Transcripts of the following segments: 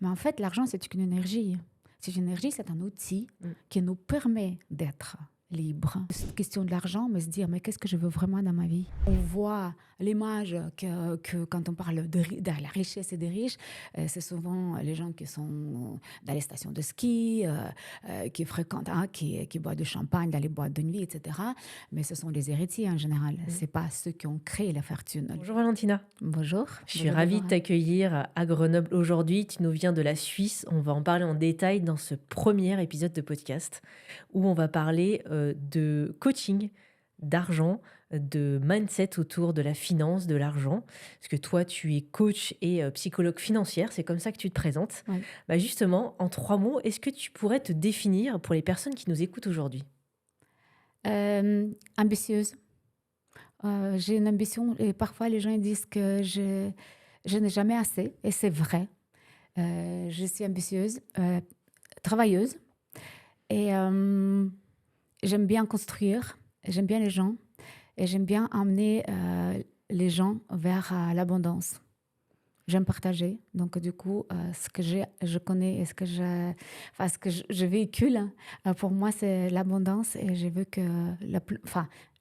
Mais en fait, l'argent, c'est une énergie. C'est une énergie, c'est un outil qui nous permet d'être libre. Cette question de l'argent, mais se dire, mais qu'est-ce que je veux vraiment dans ma vie? On voit l'image que quand on parle de la richesse et des riches, c'est souvent les gens qui sont dans les stations de ski, qui fréquentent, qui boivent du champagne dans les boîtes de nuit, etc. Mais ce sont les héritiers en général. Mm. C'est pas ceux qui ont créé la fortune. Bonjour Valentina. Bonjour. Je suis Bonjour ravie de Déborah. t'accueillir à Grenoble aujourd'hui. Tu nous viens de la Suisse. On va en parler en détail dans ce premier épisode de podcast où on va parler de coaching, d'argent, de mindset autour de la finance, de l'argent. Parce que toi, tu es coach et psychologue financière. C'est comme ça que tu te présentes. Ouais. Bah justement, en 3 mots, est-ce que tu pourrais te définir pour les personnes qui nous écoutent aujourd'hui? Ambitieuse. J'ai une ambition et parfois les gens ils disent que je n'ai jamais assez et c'est vrai. Je suis ambitieuse, travailleuse et j'aime bien construire, j'aime bien les gens et j'aime bien emmener les gens vers l'abondance. J'aime partager, donc du coup, ce que j'ai, je connais et ce que je véhicule, pour moi, c'est l'abondance et je veux que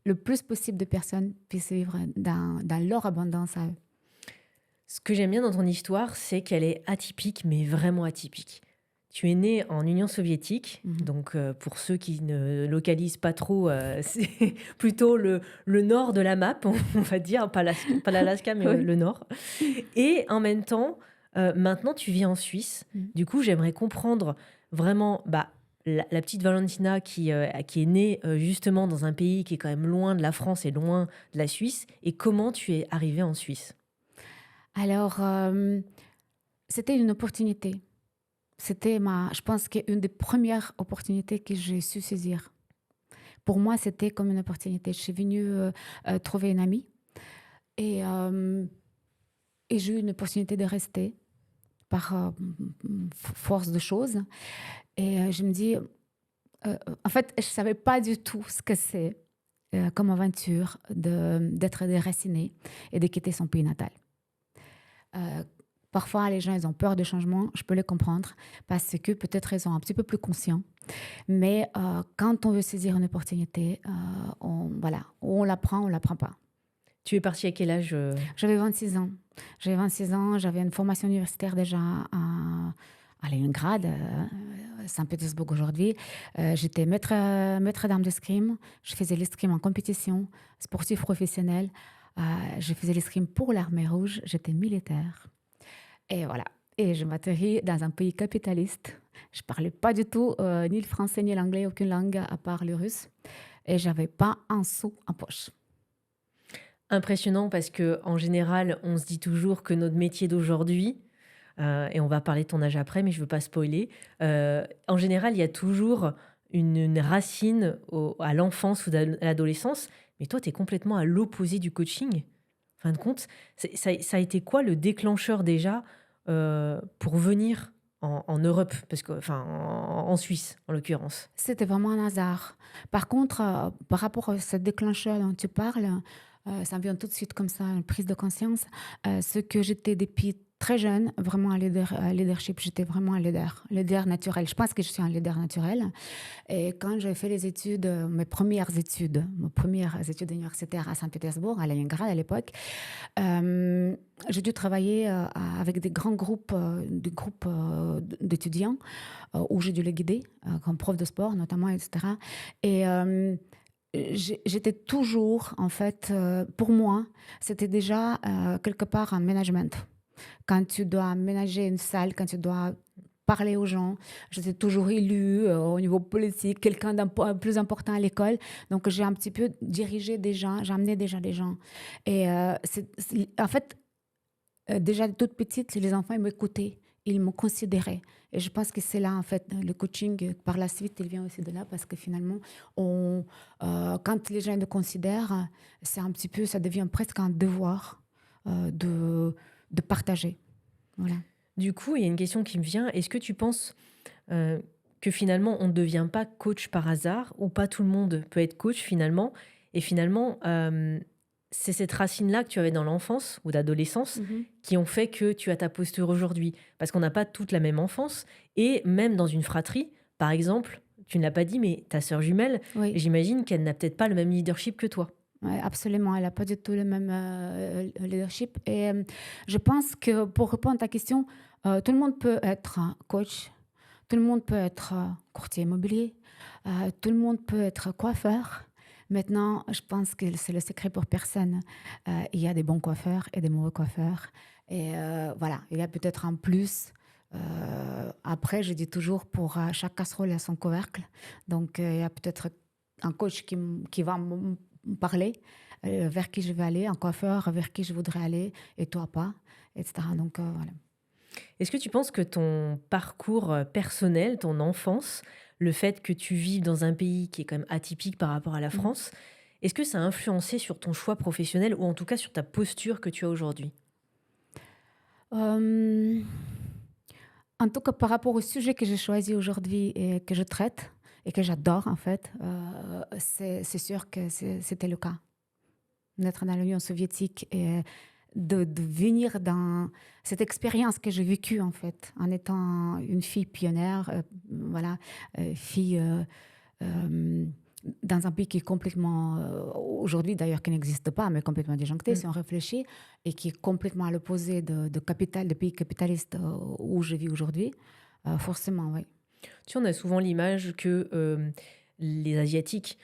le plus possible de personnes puissent vivre dans leur abondance à eux. Ce que j'aime bien dans ton histoire, c'est qu'elle est atypique, mais vraiment atypique. Tu es né en Union soviétique, Mhm. donc pour ceux qui ne localisent pas trop, c'est plutôt le nord de la map, on va dire, pas l'Alaska, mais Oui. le nord. Et en même temps, maintenant tu vis en Suisse. Mhm. Du coup, j'aimerais comprendre vraiment la petite Valentina qui est née justement dans un pays qui est quand même loin de la France et loin de la Suisse, et comment tu es arrivée en Suisse. Alors, c'était une opportunité. Je pense qu'une des premières opportunités que j'ai su saisir. Pour moi, c'était comme une opportunité. Je suis venue trouver une amie et, euh, et j'ai eu une opportunité de rester par force de choses. Et je me dis, en fait, je ne savais pas du tout ce que c'est comme aventure d'être déraciné et de quitter son pays natal. Euh, Parfois, les gens, ils ont peur de changement. Je peux les comprendre parce que peut-être ils sont un petit peu plus conscients. Mais quand on veut saisir une opportunité, voilà, ou on la prend, on la prend pas. Tu es partie à quel âge J'avais 26 ans. J'avais 26 ans, j'avais une formation universitaire déjà à Leningrad, Saint-Pétersbourg aujourd'hui. J'étais maître d'armes d'escrime. Je faisais l'escrime en compétition, sportif professionnel. Je faisais l'escrime pour l'armée rouge. J'étais militaire. Et voilà. Et je m'atterris dans un pays capitaliste. Je parlais pas du tout ni le français ni l'anglais, aucune langue à part le russe. Et j'avais pas un sou en poche. Impressionnant parce que en général, on se dit toujours que notre métier d'aujourd'hui, et on va parler de ton âge après, mais je veux pas spoiler. En général, il y a toujours une racine à l'enfance ou à l'adolescence, mais toi, tu es complètement à l'opposé du coaching. En fin de compte, ça a été quoi le déclencheur déjà pour venir en Europe, parce que, enfin en Suisse en l'occurrence. C'était vraiment un hasard. Par contre, par rapport à ce déclencheur dont tu parles, ça me vient tout de suite comme ça, une prise de conscience. Ce que j'étais depuis très jeune, vraiment un leadership, j'étais vraiment un leader naturel. Je pense que je suis un leader naturel. Et quand j'ai fait les études, mes premières études universitaires à Saint-Pétersbourg, à Leningrad à l'époque, j'ai dû travailler avec des groupes d'étudiants où j'ai dû les guider, comme prof de sport notamment, etc. Et j'étais toujours, en fait, pour moi, c'était déjà quelque part un management. Quand tu dois ménager une salle, quand tu dois parler aux gens, j'étais toujours élue au niveau politique, quelqu'un d'un plus important à l'école. Donc, j'ai un petit peu dirigé des gens, j'ai amené déjà des gens. Et en fait, déjà toute petite, les enfants ils m'écoutaient, ils me considéraient. Et je pense que c'est là, en fait, le coaching, par la suite, il vient aussi de là, parce que finalement, quand les gens nous considèrent, c'est un petit peu, ça devient presque un devoir de partager. Voilà. Du coup, il y a une question qui me vient. Est-ce que tu penses euh, que finalement, on ne devient pas coach par hasard ou pas tout le monde peut être coach finalement? Et finalement, c'est cette racine-là que tu avais dans l'enfance ou d'adolescence Mmh. qui ont fait que tu as ta posture aujourd'hui. Parce qu'on n'a pas toute la même enfance et même dans une fratrie, par exemple, tu ne l'as pas dit, mais ta sœur jumelle, Oui, j'imagine qu'elle n'a peut-être pas le même leadership que toi. ouais, absolument, elle a pas du tout le même, leadership et je pense que pour répondre à ta question, tout le monde peut être un coach, tout le monde peut être, courtier immobilier, tout le monde peut être coiffeur. Maintenant, je pense que c'est le secret pour personne. Il y a des bons coiffeurs et des mauvais coiffeurs et voilà, il y a peut-être un plus. Après, je dis toujours pour, chaque casserole a son couvercle. Donc, il y a peut-être un coach qui va me parler, vers qui je vais aller, un coiffeur vers qui je voudrais aller et toi pas et cetera. Donc, voilà. Est-ce que tu penses que ton parcours, personnel, ton enfance, le fait que tu vives dans un pays qui est quand même atypique par rapport à la Mmh. France, est-ce que ça a influencé sur ton choix professionnel ou en tout cas sur ta posture que tu as aujourd'hui? Hem, En tout cas, par rapport au sujet que j'ai choisi aujourd'hui et que je traite et que j'adore en fait, c'est sûr que c'était le cas. D'être dans l'Union soviétique et de venir dans cette expérience que j'ai vécue en fait, en étant une fille pionnière, voilà, fille, hem, dans un pays qui est complètement, aujourd'hui d'ailleurs qui n'existe pas, mais complètement déjoncté Mmh. si on réfléchit et qui est complètement à l'opposé de pays capitalistes, où je vis aujourd'hui. Forcément, oui. Tu sais, on a souvent l'image que, les asiatiques,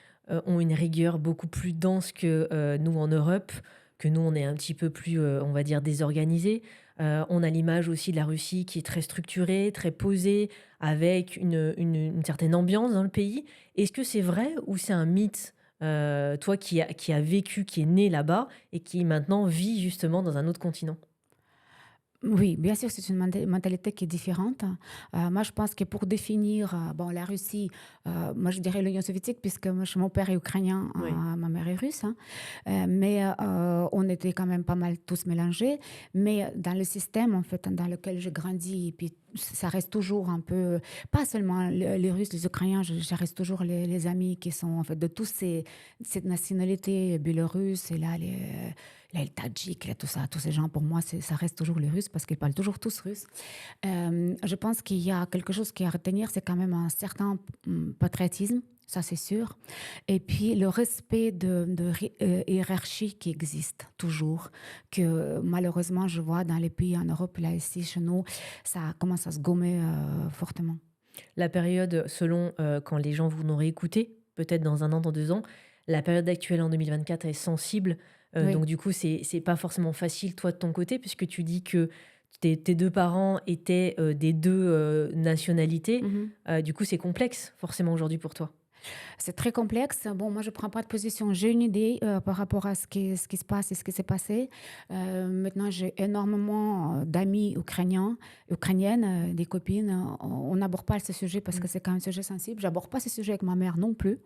ont une rigueur beaucoup plus dense que, nous en Europe, que nous on est un petit peu plus, on va dire désorganisés. On a l'image aussi de la Russie qui est très structurée, très posée, avec une certaine ambiance dans le pays. Est-ce que c'est vrai ou c'est un mythe? Toi qui a vécu, qui est né là-bas et qui maintenant vit justement dans un autre continent? Oui, bien sûr, c'est une mentalité qui est différente. Moi, je pense que pour définir, bon, la Russie, moi, je dirais l'Union soviétique, puisque mon père est ukrainien, Oui. ma mère est russe, hein. Mais on était quand même pas mal tous mélangés. Mais dans le système, en fait, dans lequel je grandis, et puis ça reste toujours un peu, pas seulement les Russes, les Ukrainiens, je reste toujours les amis qui sont en fait de tous cette nationalité biélorusse, et là, les Tadjiks, là, tout ça, tous ces gens, pour moi, ça reste toujours les Russes parce qu'ils parlent toujours tous russe. Je pense qu'il y a quelque chose qui est à retenir, c'est quand même un certain patriotisme, ça c'est sûr. Et puis le respect de hiérarchie qui existe toujours, que malheureusement je vois dans les pays en Europe, là ici chez nous, ça commence à se gommer fortement. La période selon, quand les gens vous n'aurez écouté, peut-être dans un an, dans 2 ans, la période actuelle en 2024 est sensible, Oui. donc du coup, c'est pas forcément facile, toi, de ton côté, puisque tu dis que tes 2 parents étaient, des 2 nationalités. Mhm. Du coup, c'est complexe, forcément, aujourd'hui pour toi? C'est très complexe. Bon, moi, je prends pas de position. J'ai une idée par rapport à ce qui se passe et ce qui s'est passé. Maintenant, j'ai énormément d'amis ukrainiens, ukrainiennes, des copines. On n'aborde pas ce sujet parce Mmh. que c'est quand même un sujet sensible. J'aborde pas ce sujet avec ma mère non plus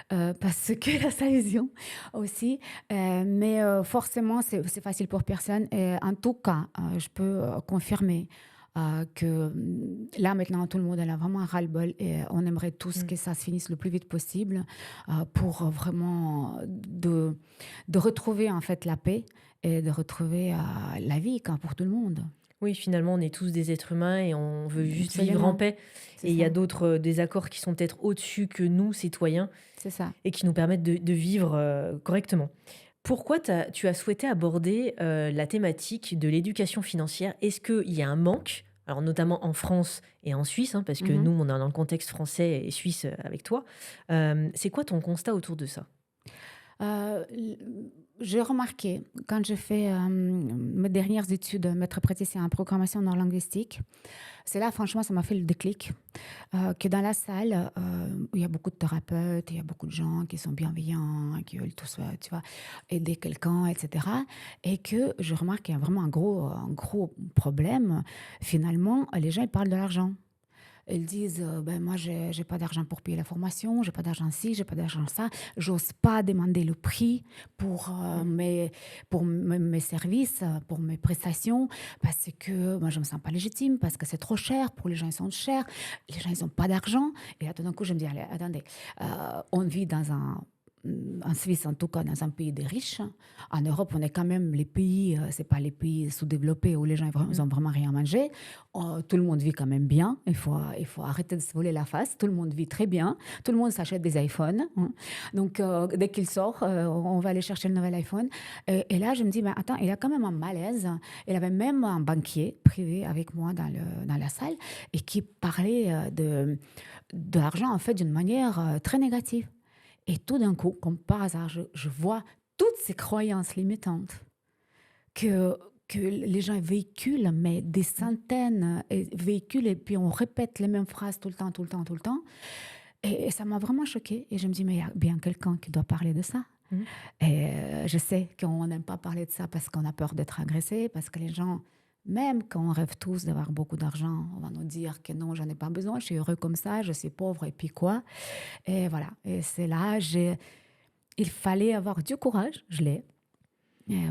parce qu'elle a sa vision aussi. Mais forcément, c'est facile pour personne. Et en tout cas, je peux confirmer que là maintenant tout le monde elle a vraiment un ras-le-bol et on aimerait tous Mmh. que ça se finisse le plus vite possible pour vraiment de retrouver en fait la paix et de retrouver la vie quoi, pour tout le monde. Oui, finalement, on est tous des êtres humains et on veut juste vivre en Absolument, paix c'est et il y ça, a d'autres, désaccords qui sont peut-être au-dessus que nous, citoyens, c'est ça. et qui nous permettent de vivre, correctement. Pourquoi tu as souhaité aborder, la thématique de l'éducation financière? Est-ce qu'il y a un manque? Alors notamment en France et en Suisse, hein, parce que nous, Mhm. on est dans le contexte français et suisse, avec toi. C'est quoi ton constat autour de ça? L J'ai remarqué quand j'ai fait, mes dernières études, maître praticien en programmation neurolinguistique, c'est là franchement ça m'a fait le déclic, que dans la salle, où il y a beaucoup de thérapeutes, il y a beaucoup de gens qui sont bienveillants, qui veulent tous, tu vois, aider quelqu'un et cetera et que je remarque qu'il y a vraiment un gros problème. Finalement, les gens ils parlent de l'argent. Ils disent, «Ben, moi, j'ai pas d'argent pour payer la formation, j'ai pas d'argent ci, j'ai pas d'argent ça. J'ose pas demander le prix pour, Mmh. mes services, pour mes prestations parce que moi, je me sens pas légitime, parce que c'est trop cher. Pour les gens, ils sont chers. Les gens, ils ont pas d'argent» et là, tout d'un coup, je me dis: «Allez, attendez, on vit en Suisse, en tout cas, dans un pays des riches. En Europe, on est quand même les pays, c'est pas les pays sous-développés où les gens ils Mmh. ont vraiment rien à manger. Tout le monde vit quand même bien. Il faut arrêter de se voler la face. Tout le monde vit très bien. Tout le monde s'achète des iPhones, hein. Donc, dès qu'il sort, on va aller chercher le nouvel iPhone. Et là, je me dis, ben, attends, il y a quand même un malaise. Il y avait même un banquier privé avec moi dans la salle et qui parlait de l'argent, en fait, d'une manière très négative. Et tout d'un coup, comme par hasard, je vois toutes ces croyances limitantes que, que les gens véhiculent, mais des Mmh. centaines véhiculent, et puis on répète les mêmes phrases tout le temps, tout le temps, tout le temps. Et ça m'a vraiment choquée. Et je me dis, mais il y a bien quelqu'un qui doit parler de ça. Mmh. Et je sais qu'on n'aime pas parler de ça parce qu'on a peur d'être agressé, parce que les gens, même quand on rêve tous d'avoir beaucoup d'argent, on va nous dire que non, j'en ai pas besoin, je suis heureux comme ça, je suis pauvre, et puis quoi. Et voilà. Et c'est là, il fallait avoir du courage, je l'ai,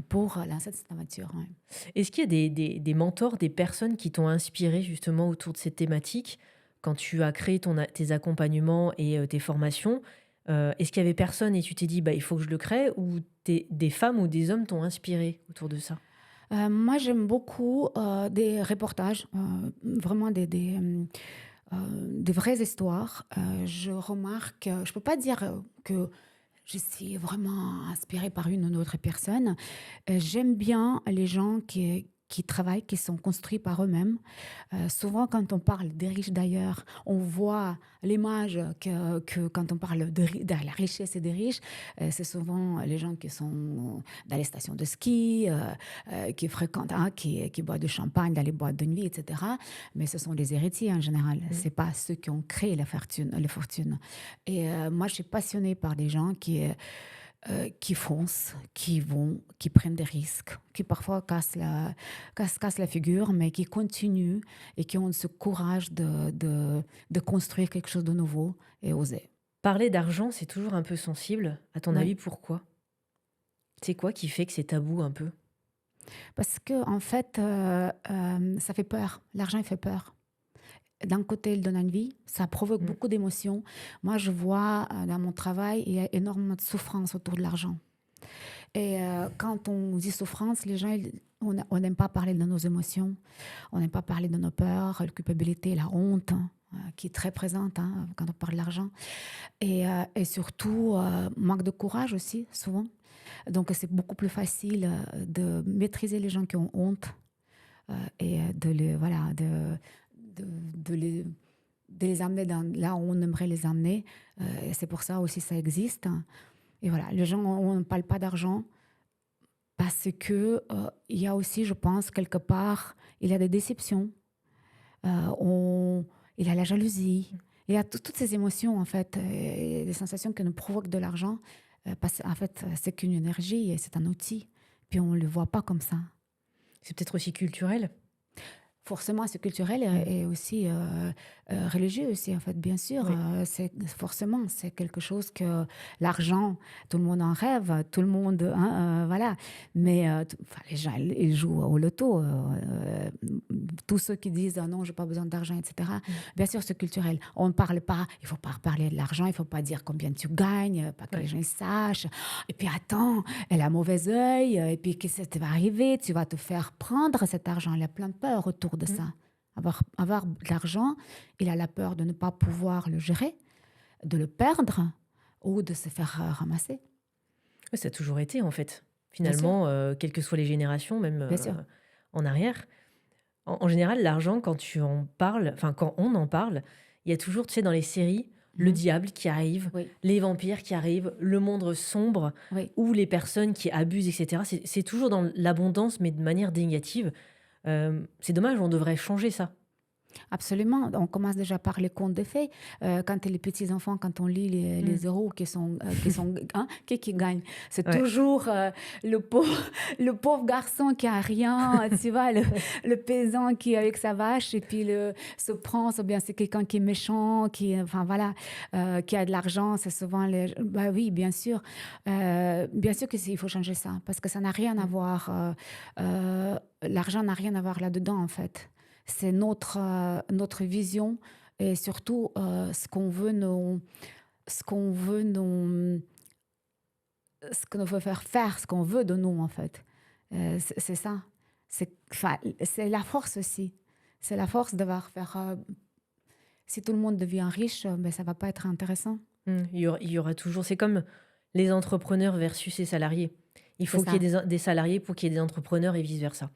pour lancer cette aventure, ouais. Est-ce qu'il y a des mentors, des personnes qui t'ont inspiré justement autour de cette thématique quand tu as créé tes accompagnements et tes formations? Est-ce qu'il y avait personne et tu t'es dit: «Bah, il faut que je le crée» ou des femmes ou des hommes t'ont inspiré autour de ça? Moi, j'aime beaucoup des reportages, vraiment des vraies histoires. Je remarque, je peux pas dire que je suis vraiment inspirée par une ou autre personne. J'aime bien les gens qui travaillent, qui sont construits par eux-mêmes. Souvent, quand on parle des riches d'ailleurs, on voit l'image que quand on parle de la richesse et des riches, c'est souvent les gens qui sont dans les stations de ski, qui fréquentent, hein, qui boivent du champagne dans les boîtes de nuit, etc. Mais ce sont les héritiers en général. Mmh. C'est pas ceux qui ont créé la fortune. Les fortunes. Et moi, je suis passionnée par des gens qui foncent, qui vont, qui prennent des risques, qui parfois cassent la figure, mais qui continuent et qui ont ce courage de construire quelque chose de nouveau et oser. Parler d'argent, c'est toujours un peu sensible. À ton Ouais. avis, pourquoi? C'est quoi qui fait que c'est tabou un peu? Parce que en fait, ça fait peur. L'argent, il fait peur. D'un côté, il donne envie, ça provoque Mmh. beaucoup d'émotions. Moi, je vois dans mon travail, il y a énormément de souffrance autour de l'argent. Et quand on dit souffrance, les gens, on n'aime pas parler de nos émotions, on n'aime pas parler de nos peurs, la culpabilité, la honte, hein, qui est très présente, hein, quand on parle d'argent. Et surtout, manque de courage aussi, souvent. Donc, c'est beaucoup plus facile de maîtriser les gens qui ont honte et voilà, de les amener là où on aimerait les amener. Et c'est pour ça aussi ça existe. Et voilà, les gens, on ne parle pas d'argent parce que il y a aussi, je pense, quelque part, il y a des déceptions, on il y a la jalousie, il y a toutes ces émotions, en fait, et des sensations que nous provoque de l'argent, parce qu'en fait, c'est qu'une énergie et c'est un outil, puis on ne le voit pas comme ça. C'est peut-être aussi culturel? Forcément, c'est culturel Mmh. et aussi, religieux aussi, en fait, bien sûr, Oui. c'est quelque chose que l'argent, tout le monde en rêve, tout le monde, hein, voilà. Mais, t enfin, les gens, ils jouent au loto, tous ceux qui disent: «Ah non, j'ai pas besoin d'argent» et cetera. Mmh. Bien sûr, c'est culturel. On ne parle pas il faut pas parler de l'argent, il faut pas dire combien tu gagnes, pas que les Ouais. gens ils sachent. Et puis attends, elle a mauvais œil, et puis qu'est-ce qui va arriver? Tu vas te faire prendre cet argent. Il y a plein de peurs autour de Mmh. ça. Avoir de l'argent, il a la peur de ne pas pouvoir le gérer, de le perdre ou de se faire ramasser. Ouais, ça a toujours été en fait. Bien sûr, Finalement, quelles que soient les générations, même, bien sûr. en arrière. En général, l'argent quand tu en parles, enfin quand on en parle, il y a toujours, tu sais, dans les séries, le Mhm. diable qui arrive, Oui, les vampires qui arrivent, le monde sombre oui. ou les personnes qui abusent et cetera. C'est toujours dans l'abondance, mais de manière négative. C'est dommage, on devrait changer ça. Absolument. On commence déjà par les contes de fées. Quand les petits-enfants, quand on lit les Mmh. héros qui sont hein, qui gagne? C'est Ouais. toujours le pauvre, le pauvre garçon qui a rien, tu vois, le paysan qui est avec sa vache et puis ce prince, ou bien c'est quelqu'un qui est méchant, enfin voilà, qui a de l'argent. C'est souvent bah oui, bien sûr que il faut changer ça parce que ça n'a rien à Mmh. voir. L'argent n'a rien à voir là-dedans en fait. C'est notre vision et surtout ce qu'on veut ce qu'on veut faire ce qu'on veut de nous, en fait. C'est ça. Enfin, c'est la force aussi. C'est la force d'avoir faire. Si tout le monde devient riche, ben, ça va pas être intéressant. Il y aura toujours, c'est comme les entrepreneurs versus les salariés. Il C'est faut qu'il ça. y ait des salariés pour qu'il y ait des entrepreneurs et vice-versa.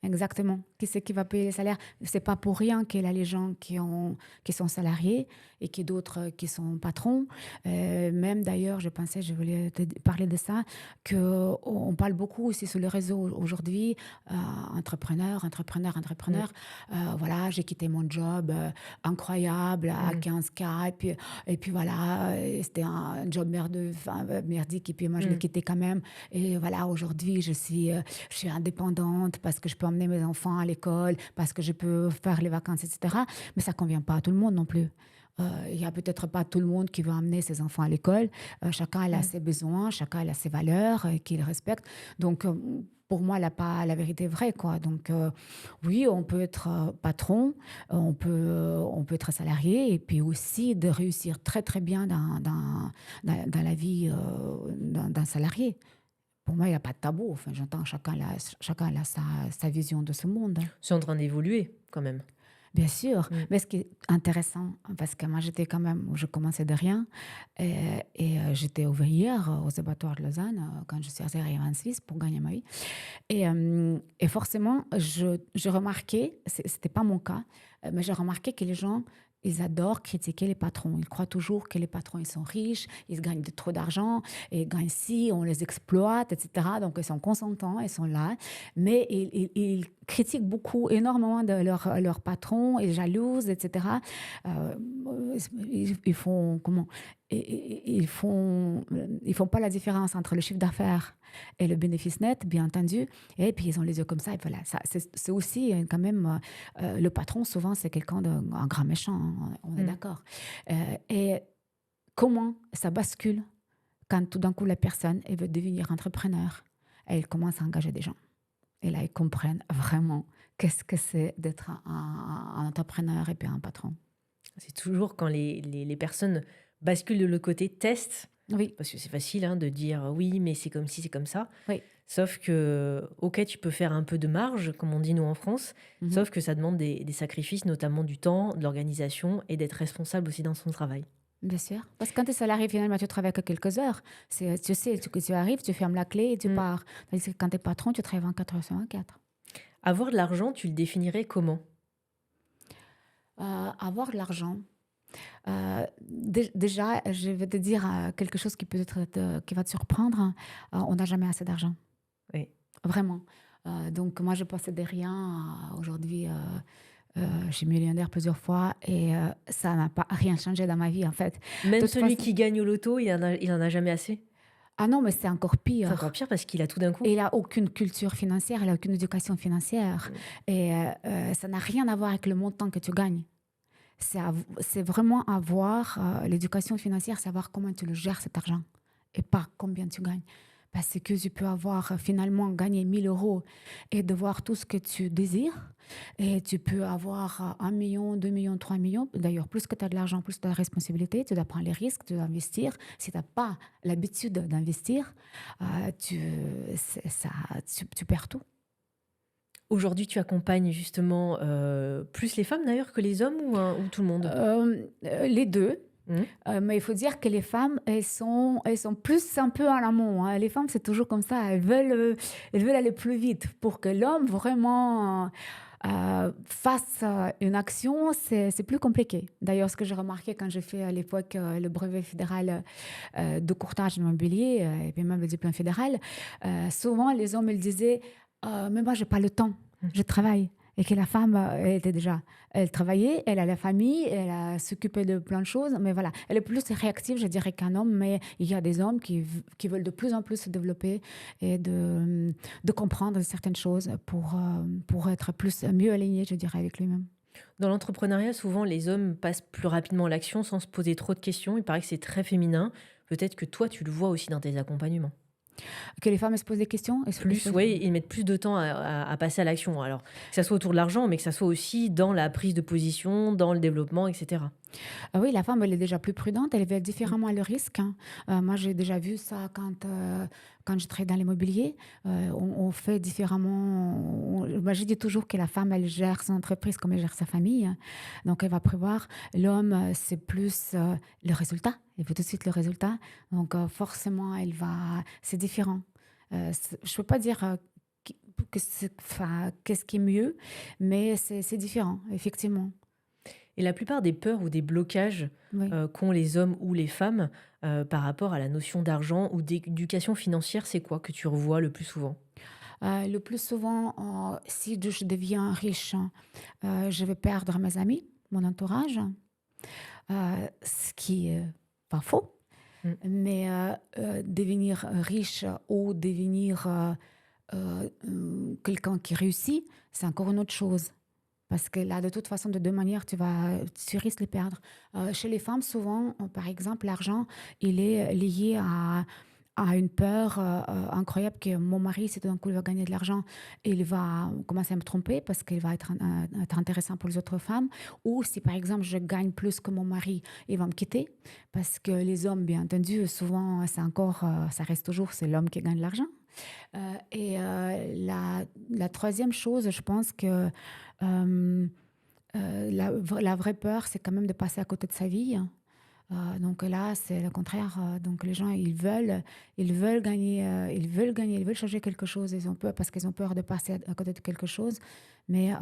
Exactement. Qui c'est qui va payer les salaires? C'est pas pour rien qu'il y a les gens qui sont salariés et qui d'autres qui sont patrons. Même d'ailleurs, je pensais, je voulais te parler de ça, qu'on parle beaucoup aussi sur les réseaux aujourd'hui, Mm, entrepreneur. Voilà, j'ai quitté mon job incroyable à mm, 15K et puis voilà, c'était un job merdeux, enfin, merdique et puis moi je l'ai mm. quitté quand même. Et voilà, aujourd'hui, je suis indépendante parce que je peux emmener mes enfants à l'école, parce que je peux faire les vacances, etc. Mais ça ne convient pas à tout le monde non plus. Il n'y a peut-être pas tout le monde qui veut emmener ses enfants à l'école. Chacun il a Mm. ses besoins, chacun il a ses valeurs qu'il respecte. Donc, pour moi, la vérité est vraie, quoi. Donc, oui, on peut être patron, on peut être salarié, et puis aussi de réussir très, très bien dans la vie d'un salarié. Pour moi, il n'y a pas de tabou. Enfin, j'entends chacun a sa vision de ce monde. C'est en train d'évoluer quand même. Bien sûr. Mm. Mais ce qui est intéressant, parce que moi, j'étais quand même, je commençais de rien, et j'étais ouvrière aux abattoirs de Lausanne quand je suis arrivée en Suisse pour gagner ma vie. Et forcément, je remarquais, c'était pas mon cas, mais j'ai remarqué que les gens, ils adorent critiquer les patrons. Ils croient toujours que les patrons, ils sont riches, ils gagnent trop d'argent, et ils gagnent si, on les exploite, etc. Donc, ils sont consentants, ils sont là. Mais ils critiquent beaucoup, énormément de leur patron, ils jalousent, etc. Euh, ils font, comment? Ils font pas la différence entre le chiffre d'affaires et le bénéfice net, bien entendu. Et puis, ils ont les yeux comme ça. Et voilà, ça, c'est aussi quand même, le patron, souvent, c'est quelqu'un d'un grand méchant, hein, on est Mm. d'accord. Et comment ça bascule quand tout d'un coup, la personne, elle veut devenir entrepreneur et elle commence à engager des gens. Et là, ils comprennent vraiment qu'est-ce que c'est d'être un entrepreneur et puis un patron. C'est toujours quand les personnes basculent de l'autre côté, testent, Oui, parce que c'est facile hein, de dire oui, mais c'est comme ci, c'est comme ça. oui. Sauf que, ok, tu peux faire un peu de marge, comme on dit nous en France, Mhm. sauf que ça demande des sacrifices, notamment du temps, de l'organisation et d'être responsable aussi dans son travail. Bien sûr. Parce que quand tu es salarié, finalement, tu travailles que quelques heures. Tu sais, tu arrives, tu fermes la clé et tu Mm. pars. Tandis que quand tu es patron, tu travailles 24 heures sur 24. Avoir de l'argent, tu le définirais comment? Avoir de l'argent. Déjà, je vais te dire quelque chose qui va te surprendre. On n'a jamais assez d'argent. Oui. Vraiment. Donc, moi, je possédais rien. Aujourd'hui, je suis millionnaire plusieurs fois et ça n'a pas rien changé dans ma vie, en fait. Même De toute celui façon, qui gagne au loto, il en a jamais assez. ah non, mais c'est encore C'est encore pire. pire parce qu'il a tout d'un coup. Et il a aucune culture financière, il a aucune éducation financière. Mm. Et ça n'a rien à voir avec le montant que tu gagnes. C'est vraiment avoir l'éducation financière, savoir comment tu le gères cet argent et pas combien tu gagnes. Parce que tu peux avoir finalement gagné 1 000 € et devoir tout ce que tu désires. Et tu peux avoir 1 million, 2 millions, 3 millions. D'ailleurs, plus que tu as de l'argent, plus tu as de responsabilité. Tu dois prendre les risques, tu dois investir. Si tu n'as pas l'habitude d'investir, ça, tu perds tout. Aujourd'hui, tu accompagnes justement plus les femmes d'ailleurs que les hommes ou tout le monde? Les deux. Mm. Mais il faut dire que les femmes, elles sont plus un peu en amont, hein. Les femmes, c'est toujours comme ça. Elles veulent aller plus vite pour que l'homme vraiment fasse une action. C'est plus compliqué. D'ailleurs, ce que j'ai remarqué quand j'ai fait à l'époque le brevet fédéral de courtage immobilier et puis même le diplôme fédéral, souvent les hommes me disaient mais moi, j'ai pas le temps, Mm. je travaille. Et que la femme, elle travaillait, elle a la famille, s'occupait de plein de choses, mais voilà, elle est plus réactive, je dirais, qu'un homme, mais il y a des hommes qui veulent de plus en plus se développer et de comprendre certaines choses pour être mieux alignés, je dirais, avec lui-même. Dans l'entrepreneuriat, souvent, les hommes passent plus rapidement à l'action sans se poser trop de questions. Il paraît que c'est très féminin. Peut-être que toi, tu le vois aussi dans tes accompagnements. Que les femmes elles se posent des questions. Plus, oui, ils mettent plus de temps à passer à l'action. Alors, que ça soit autour de l'argent, mais que ça soit aussi dans la prise de position, dans le développement, etc. Ah oui, la femme, elle est déjà plus prudente, elle évalue différemment le risque, hein. Moi, j'ai déjà vu ça quand je travaillais dans l'immobilier. On fait différemment. Moi, je dis toujours que la femme, elle gère son entreprise comme elle gère sa famille, hein. Donc, elle va prévoir. L'homme, c'est plus le résultat. Il veut tout de suite le résultat. Donc, forcément, c'est différent. Je ne peux pas dire enfin, qu'est-ce qui est mieux, mais c'est différent, effectivement. Et la plupart des peurs ou des blocages, Oui. qu'ont les hommes ou les femmes, par rapport à la notion d'argent ou d'éducation financière, c'est quoi que tu revois le plus souvent? Le plus souvent, si je deviens riche, je vais perdre mes amis, mon entourage, ce qui est pas faux. Mmh. Mais devenir riche ou devenir quelqu'un qui réussit, c'est encore une autre chose. Parce que là, de toute façon, de deux manières, tu risques de les perdre. Chez les femmes, souvent, par exemple, l'argent, il est lié à une peur incroyable que mon mari, si tout d'un coup il va gagner de l'argent, il va commencer à me tromper parce qu'il va être intéressant pour les autres femmes. Ou si par exemple je gagne plus que mon mari, il va me quitter. Parce que les hommes, bien entendu, souvent, ça reste toujours, c'est l'homme qui gagne l'argent. La troisième chose, je pense que la vraie peur, c'est quand même de passer à côté de sa vie. Donc là, c'est le contraire. Donc les gens, ils veulent changer quelque chose. Ils ont peur parce qu'ils ont peur de passer à côté de quelque chose. Mais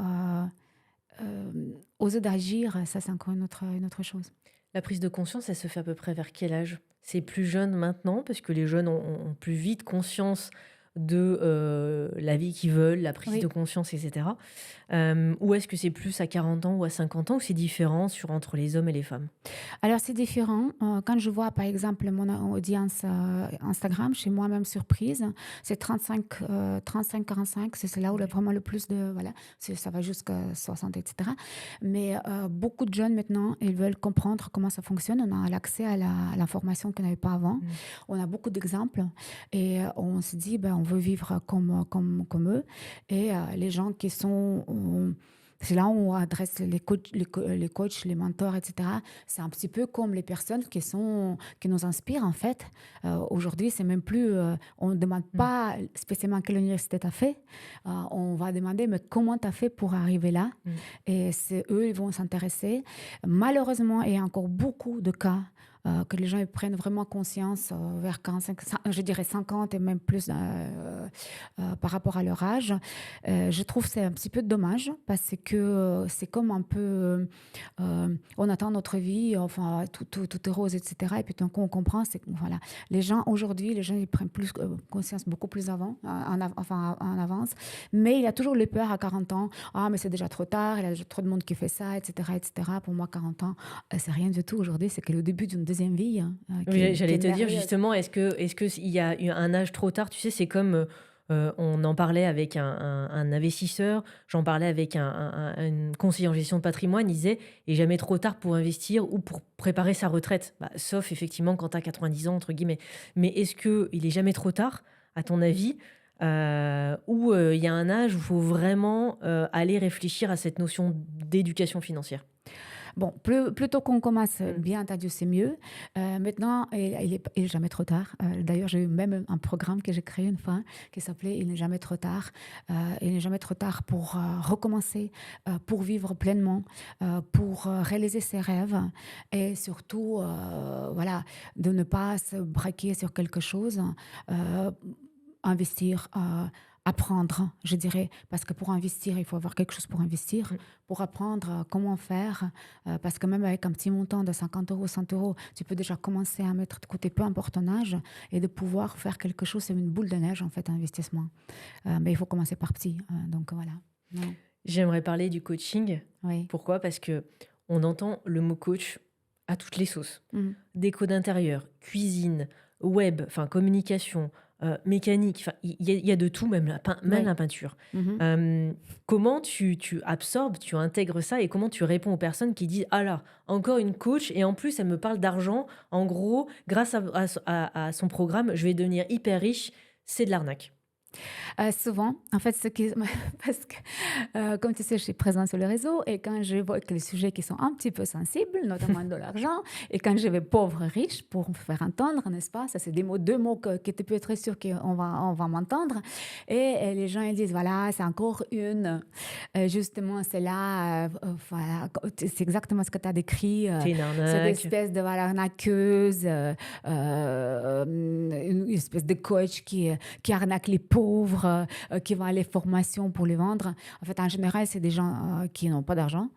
oser d'agir, ça, c'est encore une autre chose. La prise de conscience, elle se fait à peu près vers quel âge? C'est plus jeune maintenant, parce que les jeunes ont plus vite conscience de, la vie qu'ils veulent, la prise de Oui. conscience et cetera. Ou est-ce que c'est plus à 40 ans ou à 50 ans, ou c'est différent entre les hommes et les femmes? Alors c'est différent. Quand je vois par exemple mon audience Instagram, je suis moi-même surprise. C'est 35-45, c'est là où OK. vraiment le plus de... Voilà, ça va jusqu'à 60, etc. Mais beaucoup de jeunes maintenant, ils veulent comprendre comment ça fonctionne. On a l'accès à l'information qu'on n'avait pas avant. Mmh. On a beaucoup d'exemples et on se dit, ben, on veut vivre comme eux. Et les gens qui sont... c'est là où on adresse les coachs, les mentors, etc. C'est un petit peu comme les personnes qui nous inspirent, en fait. Aujourd'hui, c'est même plus, on ne demande Mmh. pas spécialement quelle université tu as fait. On va demander, mais comment tu as fait pour arriver là? Mmh. Et c'est eux, ils vont s'intéresser. Malheureusement, il y a encore beaucoup de cas que les gens ils prennent vraiment conscience vers 45, je dirais 50 et même plus par rapport à leur âge. Je trouve que c'est un petit peu dommage parce que c'est comme un peu, on attend notre vie, enfin tout est rose, etc. Et puis d'un coup on comprend, c'est que voilà, les gens aujourd'hui, les gens ils prennent plus conscience beaucoup plus avant, enfin en avance. Mais il y a toujours les peurs à 40 ans. Ah mais c'est déjà trop tard, il y a déjà trop de monde qui fait ça, etc., etc. Pour moi 40 ans, c'est rien du tout aujourd'hui. C'est que le début d'une deuxième vie, hein, Oui, qui j'allais est te dire merveilleuse. justement, est-ce que il y a eu un âge trop tard? Tu sais, c'est comme, on en parlait avec un investisseur, j'en parlais avec une conseiller en gestion de patrimoine, il disait: «Il est jamais trop tard pour investir ou pour préparer sa retraite». Bah, sauf effectivement quand tu as 90 ans entre guillemets. Mais est-ce qu'il est jamais trop tard, à ton avis? Ou, il y a un âge où il faut vraiment, aller réfléchir à cette notion d'éducation financière? Bon, plus tôt qu'on commence, Mmh. bien entendu, c'est mieux. Maintenant, il est jamais trop tard. D'ailleurs, j'ai eu même un programme que j'ai créé une fois qui s'appelait «Il n'est jamais trop tard». Il n'est jamais trop tard pour recommencer, pour vivre pleinement, pour réaliser ses rêves et surtout, voilà, de ne pas se braquer sur quelque chose, heu, investir, apprendre, je dirais, parce que pour investir, il faut avoir quelque chose pour investir, Mmh. pour apprendre comment faire, parce que même avec un petit montant de 50 euros, 100 euros, tu peux déjà commencer à mettre de côté, peu importe ton âge, et de pouvoir faire quelque chose. C'est une boule de neige, en fait, investissement. Mais il faut commencer par petit. Donc voilà. Ouais. J'aimerais parler du coaching. Oui. Pourquoi? Parce que on entend le mot coach à toutes les sauces. Mhm. Déco d'intérieur, cuisine, web, enfin communication, mécanique, enfin il y a de tout, même Oui. la peinture. Mhm. Comment tu absorbes, tu intègres ça et comment tu réponds aux personnes qui disent: «Ah là, encore une coach et en plus elle me parle d'argent. En gros, grâce à son programme, je vais devenir hyper riche». C'est de l'arnaque. Souvent, en fait, ce qui parce que, comme tu sais, je suis présente sur les réseaux et quand j'évoque les sujets qui sont un petit peu sensibles, notamment de l'argent et quand je vais pauvre, riche pour me faire entendre, n'est-ce pas? Ça, c'est des mots 2 mots que tu peux être sûr qu'on va m'entendre et les gens, ils disent: «Voilà, c'est encore une, justement, c'est là, voilà», c'est exactement ce que tu as décrit, C'est une cette arnaque. espèce de, voilà, arnaqueuse, une espèce de coach qui arnaquent les pauvres, qui vont à les formations pour les vendre. En fait, en général, c'est des gens qui n'ont pas d'argent,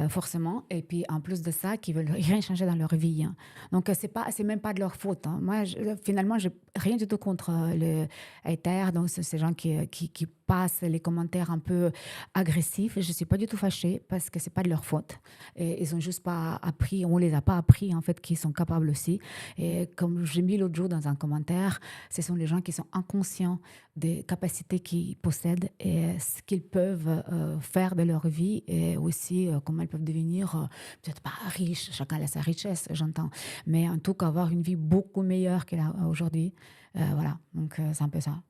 forcément, et puis en plus de ça, qui veulent rien changer dans leur vie, hein. Donc, c'est même pas de leur faute, hein. Moi, finalement, j'ai rien du tout contre les haters, donc ces gens qui passent les commentaires un peu agressifs. Je suis pas du tout fâchée parce que c'est pas de leur faute. Et ils ont juste pas appris, on les a pas appris en fait qu'ils sont capables aussi. Et comme j'ai mis l'autre jour dans un commentaire, ce sont les gens qui sont inconscients des capacités qu'ils possèdent et ce qu'ils peuvent faire de leur vie et aussi comment ils peuvent devenir, peut-être pas riches, chacun a sa richesse, j'entends, mais en tout cas avoir une vie beaucoup meilleure qu'elle a aujourd'hui. Voilà, donc c'est un peu ça.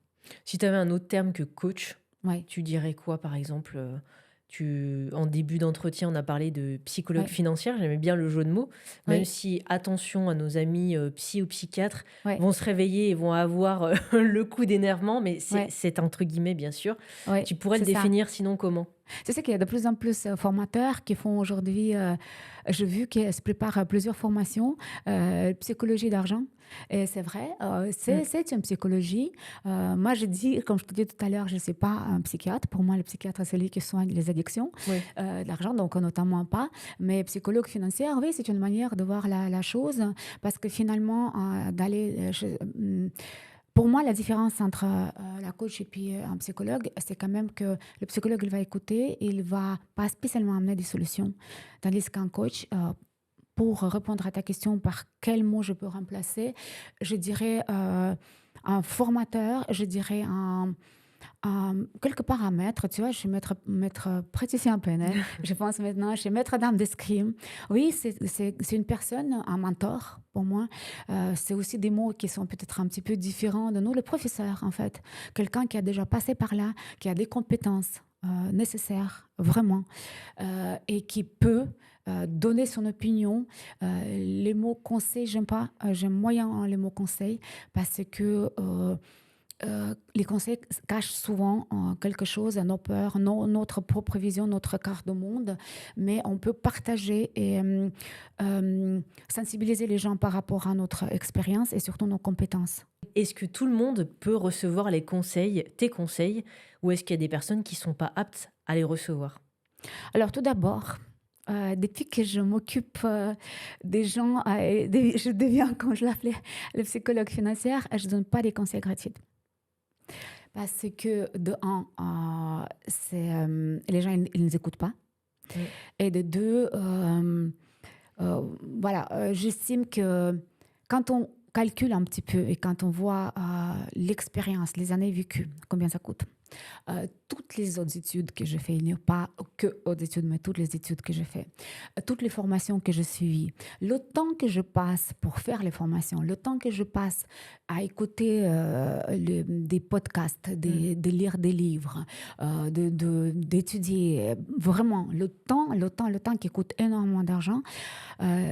Si tu avais un autre terme que coach, Oui, tu dirais quoi, par exemple? En début d'entretien, on a parlé de psychologue oui, financière, j'aimais bien le jeu de mots, même oui, si, attention à nos amis psy ou psychiatres, oui, vont se réveiller et vont avoir le coup d'énervement, mais c'est oui, c'est entre guillemets, bien sûr. oui, Tu pourrais le c'est ça. définir sinon comment? Tu sais qu'il y a de plus en plus formateurs qui font aujourd'hui, j'ai vu qu'ils se préparent à plusieurs formations, psychologie d'argent. Et c'est vrai, Mmh, c'est une psychologie. Moi, je dis, comme je te disais tout à l'heure, je ne suis pas un psychiatre. Pour moi, le psychiatre, c'est celui qui soigne les addictions oui. d'argent, donc notamment pas. Mais psychologue financière, oui, c'est une manière de voir la chose parce que finalement, pour moi, la différence entre la coach et puis un psychologue, c'est quand même que le psychologue, il va écouter, il va pas spécialement amener des solutions. Tandis qu'un coach, pour répondre à ta question, par quel mot je peux remplacer, je dirais un formateur, je dirais quelque part un maître, tu vois, je suis maître praticien PNL, je pense maintenant, je suis maître d'armes d'escrime. Oui, c'est une personne, un mentor pour moi. C'est aussi des mots qui sont peut-être un petit peu différents de nous, le professeur en fait. Quelqu'un qui a déjà passé par là, qui a des compétences nécessaires, vraiment, et qui peut donner son opinion. Les mots conseils, j'aime pas, j'aime moyen hein, les mots conseils parce que les conseils cachent souvent quelque chose, nos peurs, notre propre vision, notre quart de monde, mais on peut partager et sensibiliser les gens par rapport à notre expérience et surtout nos compétences. Est-ce que tout le monde peut recevoir les conseils, tes conseils, ou est-ce qu'il y a des personnes qui sont pas aptes à les recevoir? Alors tout d'abord, depuis que je m'occupe des gens, je deviens, comme je l'appelais, le psychologue financière, je ne donne pas des conseils gratuits. Parce que de un, les gens, ils ne nous écoutent pas. Mmh. Et de deux, voilà, j'estime que quand on calcule un petit peu et quand on voit l'expérience, les années vécues, combien ça coûte, toutes les autres études que j'ai fait, il n'y a pas que autres études, mais toutes les études que j'ai fait, toutes les formations que j'ai suivies, le temps que je passe pour faire les formations, le temps que je passe à écouter des podcasts, Mmh. de lire des livres, d'étudier, vraiment, le temps qui coûte énormément d'argent,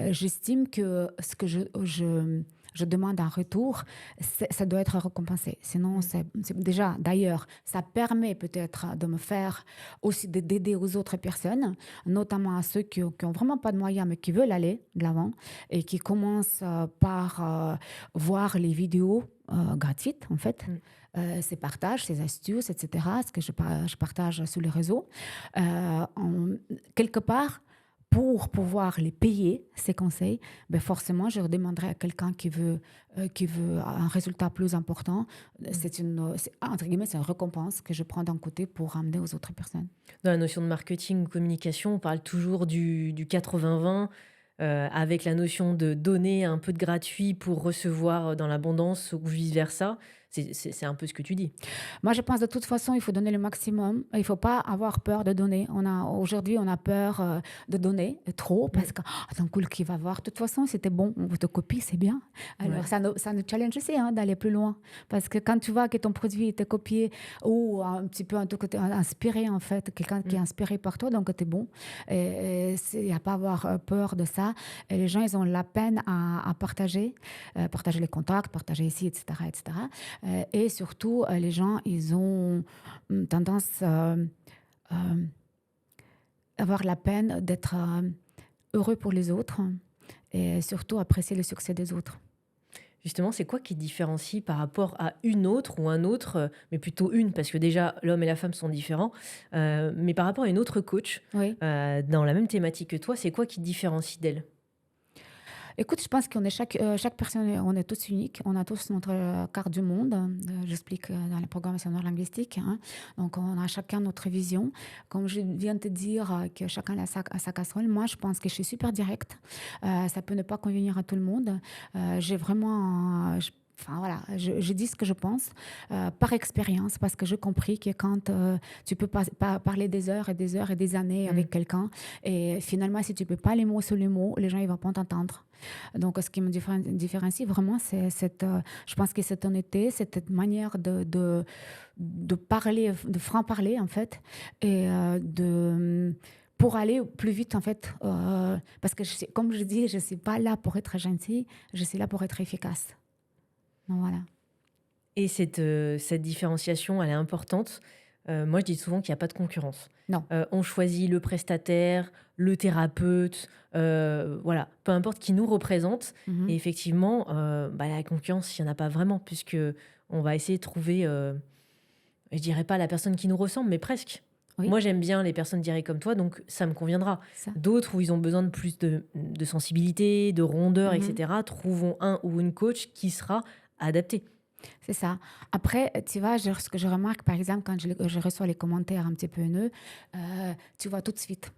j'estime que ce que je demande en retour, ça doit être récompensé. Sinon, Mmh. déjà, d'ailleurs, ça permet peut-être de me faire aussi d'aider aux autres personnes, notamment à ceux qui ont vraiment pas de moyens, mais qui veulent aller de l'avant et qui commencent par voir les vidéos gratuites, en fait. Mmh. Ces partages, ces astuces, etc., ce que je partage sur les réseaux. Quelque part, pour pouvoir les payer, ces conseils, ben forcément, je demanderai à quelqu'un qui veut un résultat plus important. Mmh. Entre guillemets, c'est une récompense que je prends d'un côté pour ramener aux autres personnes. Dans la notion de marketing ou communication, on parle toujours du 80-20, avec la notion de donner un peu de gratuit pour recevoir dans l'abondance ou vice versa. C'est un peu ce que tu dis. Moi, je pense de toute façon, il faut donner le maximum. Il ne faut pas avoir peur de donner. Aujourd'hui, on a peur de donner trop Mmh. parce que d'un coup, qui va voir. De toute façon, c'était bon, on te copie, c'est bien. Alors, Ouais. ça nous challenge aussi hein, d'aller plus loin. Parce que quand tu vois que ton produit était copié ou un petit peu en tout cas inspiré, en fait, quelqu'un qui est Mmh. inspiré par toi, donc tu es bon. Et il n'y a pas à avoir peur de ça. Et les gens, ils ont la peine à partager, partager les contacts, partager ici, etc. etc. Et surtout, les gens, ils ont tendance à avoir la peine d'être heureux pour les autres et surtout apprécier le succès des autres. Justement, c'est quoi qui te différencie par rapport à une autre ou un autre, mais plutôt une, parce que déjà l'homme et la femme sont différents, mais par rapport à une autre coach, Oui. dans la même thématique que toi, c'est quoi qui te différencie d'elle? Écoute, je pense qu'on est chaque personne, on est tous uniques, on a tous notre carte du monde. J'explique dans la programmation neurolinguistique, hein. Donc, on a chacun notre vision. Comme je viens de te dire que chacun a sa casserole, moi, je pense que je suis super directe. Ça peut ne pas convenir à tout le monde. J'ai vraiment. Enfin voilà, je dis ce que je pense par expérience parce que j'ai compris que quand tu peux pas parler des heures et des heures et des années Mmh. avec quelqu'un et finalement si tu peux pas les mots sur les mots, les gens ils vont pas t'entendre. Donc, ce qui me différencie vraiment, c'est je pense que cette honnêteté, cette manière de parler, de franc-parler, en fait, et pour aller plus vite, en fait, parce que, comme je dis, je ne suis pas là pour être gentille, je suis là pour être efficace. Donc, voilà. Et cette différenciation, elle est importante. Moi, je dis souvent qu'il y a pas de concurrence. Non. On choisit le prestataire, le thérapeute, voilà, peu importe qui nous représente et Mhm. effectivement, bah, la concurrence, il y en a pas vraiment puisque on va essayer de trouver, je dirais pas la personne qui nous ressemble, mais presque. Oui, Moi, j'aime bien les personnes directes comme toi, donc ça me conviendra. ça. D'autres où ils ont besoin de plus de sensibilité, de rondeur et Mhm. cetera, trouvons un ou une coach qui sera adapté. C'est ça. Après, tu vois, ce que je remarque, par exemple, quand je reçois les commentaires un petit peu haineux, tu vois tout de suite.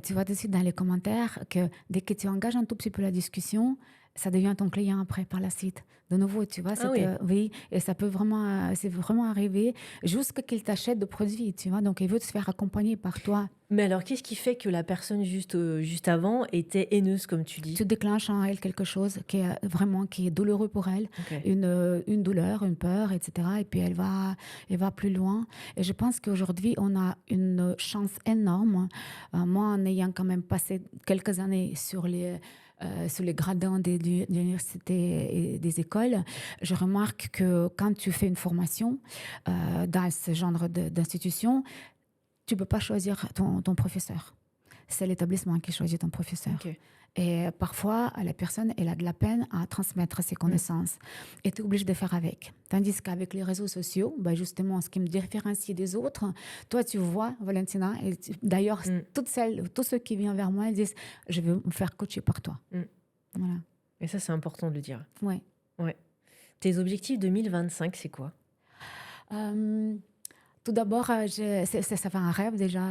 Tu vois tout de suite dans les commentaires que dès que tu engages un tout petit peu la discussion, ça devient ton client après, par la suite. De nouveau, tu vois, Ah oui. oui, et ça peut vraiment, c'est vraiment arrivé jusqu'à qu'il t'achète de produits, tu vois. Donc, il veut te faire accompagner par toi. Mais alors, qu'est-ce qui fait que la personne juste avant était haineuse, comme tu dis? Tu déclenches en elle quelque chose qui est vraiment qui est douloureux pour elle, OK. une douleur, une peur, etc. Et puis elle va plus loin. Et je pense qu'aujourd'hui, on a une chance énorme. Moi, en ayant quand même passé quelques années sur les gradins des universités et des écoles, je remarque que quand tu fais une formation dans ce genre d'institution, tu peux pas choisir ton professeur. C'est l'établissement qui choisit ton professeur. OK. Et parfois, la personne, elle a de la peine à transmettre ses Mmh. connaissances. Et tu es obligé de faire avec. Tandis qu'avec les réseaux sociaux, bah justement, ce qui me différencie des autres, toi, tu vois, Valentina, et d'ailleurs, Mmh. tous ceux qui viennent vers moi, ils disent, je veux me faire coacher par toi. Mmh. Voilà. Et ça, c'est important de le dire. Ouais. Ouais. Tes objectifs 2025, c'est quoi? Euh, Tout d'abord, ça fait un rêve déjà,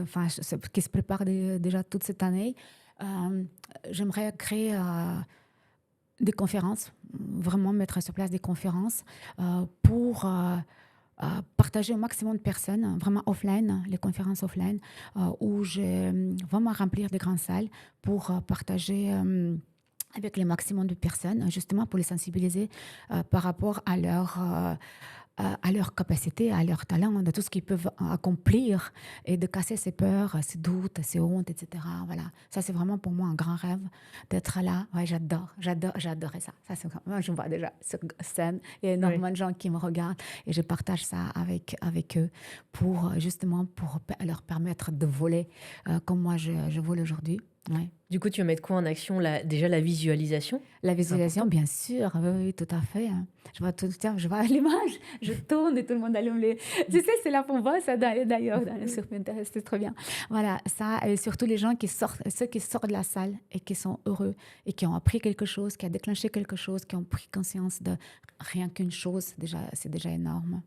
enfin, qui se prépare déjà toute cette année. Euh, J'aimerais créer des conférences, vraiment mettre sur place des conférences pour partager au maximum de personnes, vraiment offline, les conférences offline, où je vais vraiment remplir des grandes salles pour partager avec le maximum de personnes, justement pour les sensibiliser par rapport à leur capacité, à leur talent, de tout ce qu'ils peuvent accomplir et de casser ses peurs, ses doutes, ses hontes, etc. Voilà. Ça, c'est vraiment pour moi un grand rêve d'être là. Ouais, j'adorais ça. Moi, je me vois déjà sur scène. Il y a Ouais. énormément de gens qui me regardent et je partage ça avec eux pour justement pour leur permettre de voler comme moi je vole aujourd'hui. Ouais. Du coup, tu vas mettre quoi en action? Déjà, la visualisation, La c'est visualisation, important. bien sûr, oui, oui, tout à fait, hein. Je vois tout, tiens, je vois l'image, je tourne et tout le monde allume les. Tu sais, c'est là pour voir ça d'ailleurs sur Pinterest, c'est trop bien. Voilà, ça, et surtout les gens qui sortent, ceux qui sortent de la salle et qui sont heureux et qui ont appris quelque chose, qui a déclenché quelque chose, qui ont pris conscience de rien qu'une chose, déjà, c'est déjà énorme.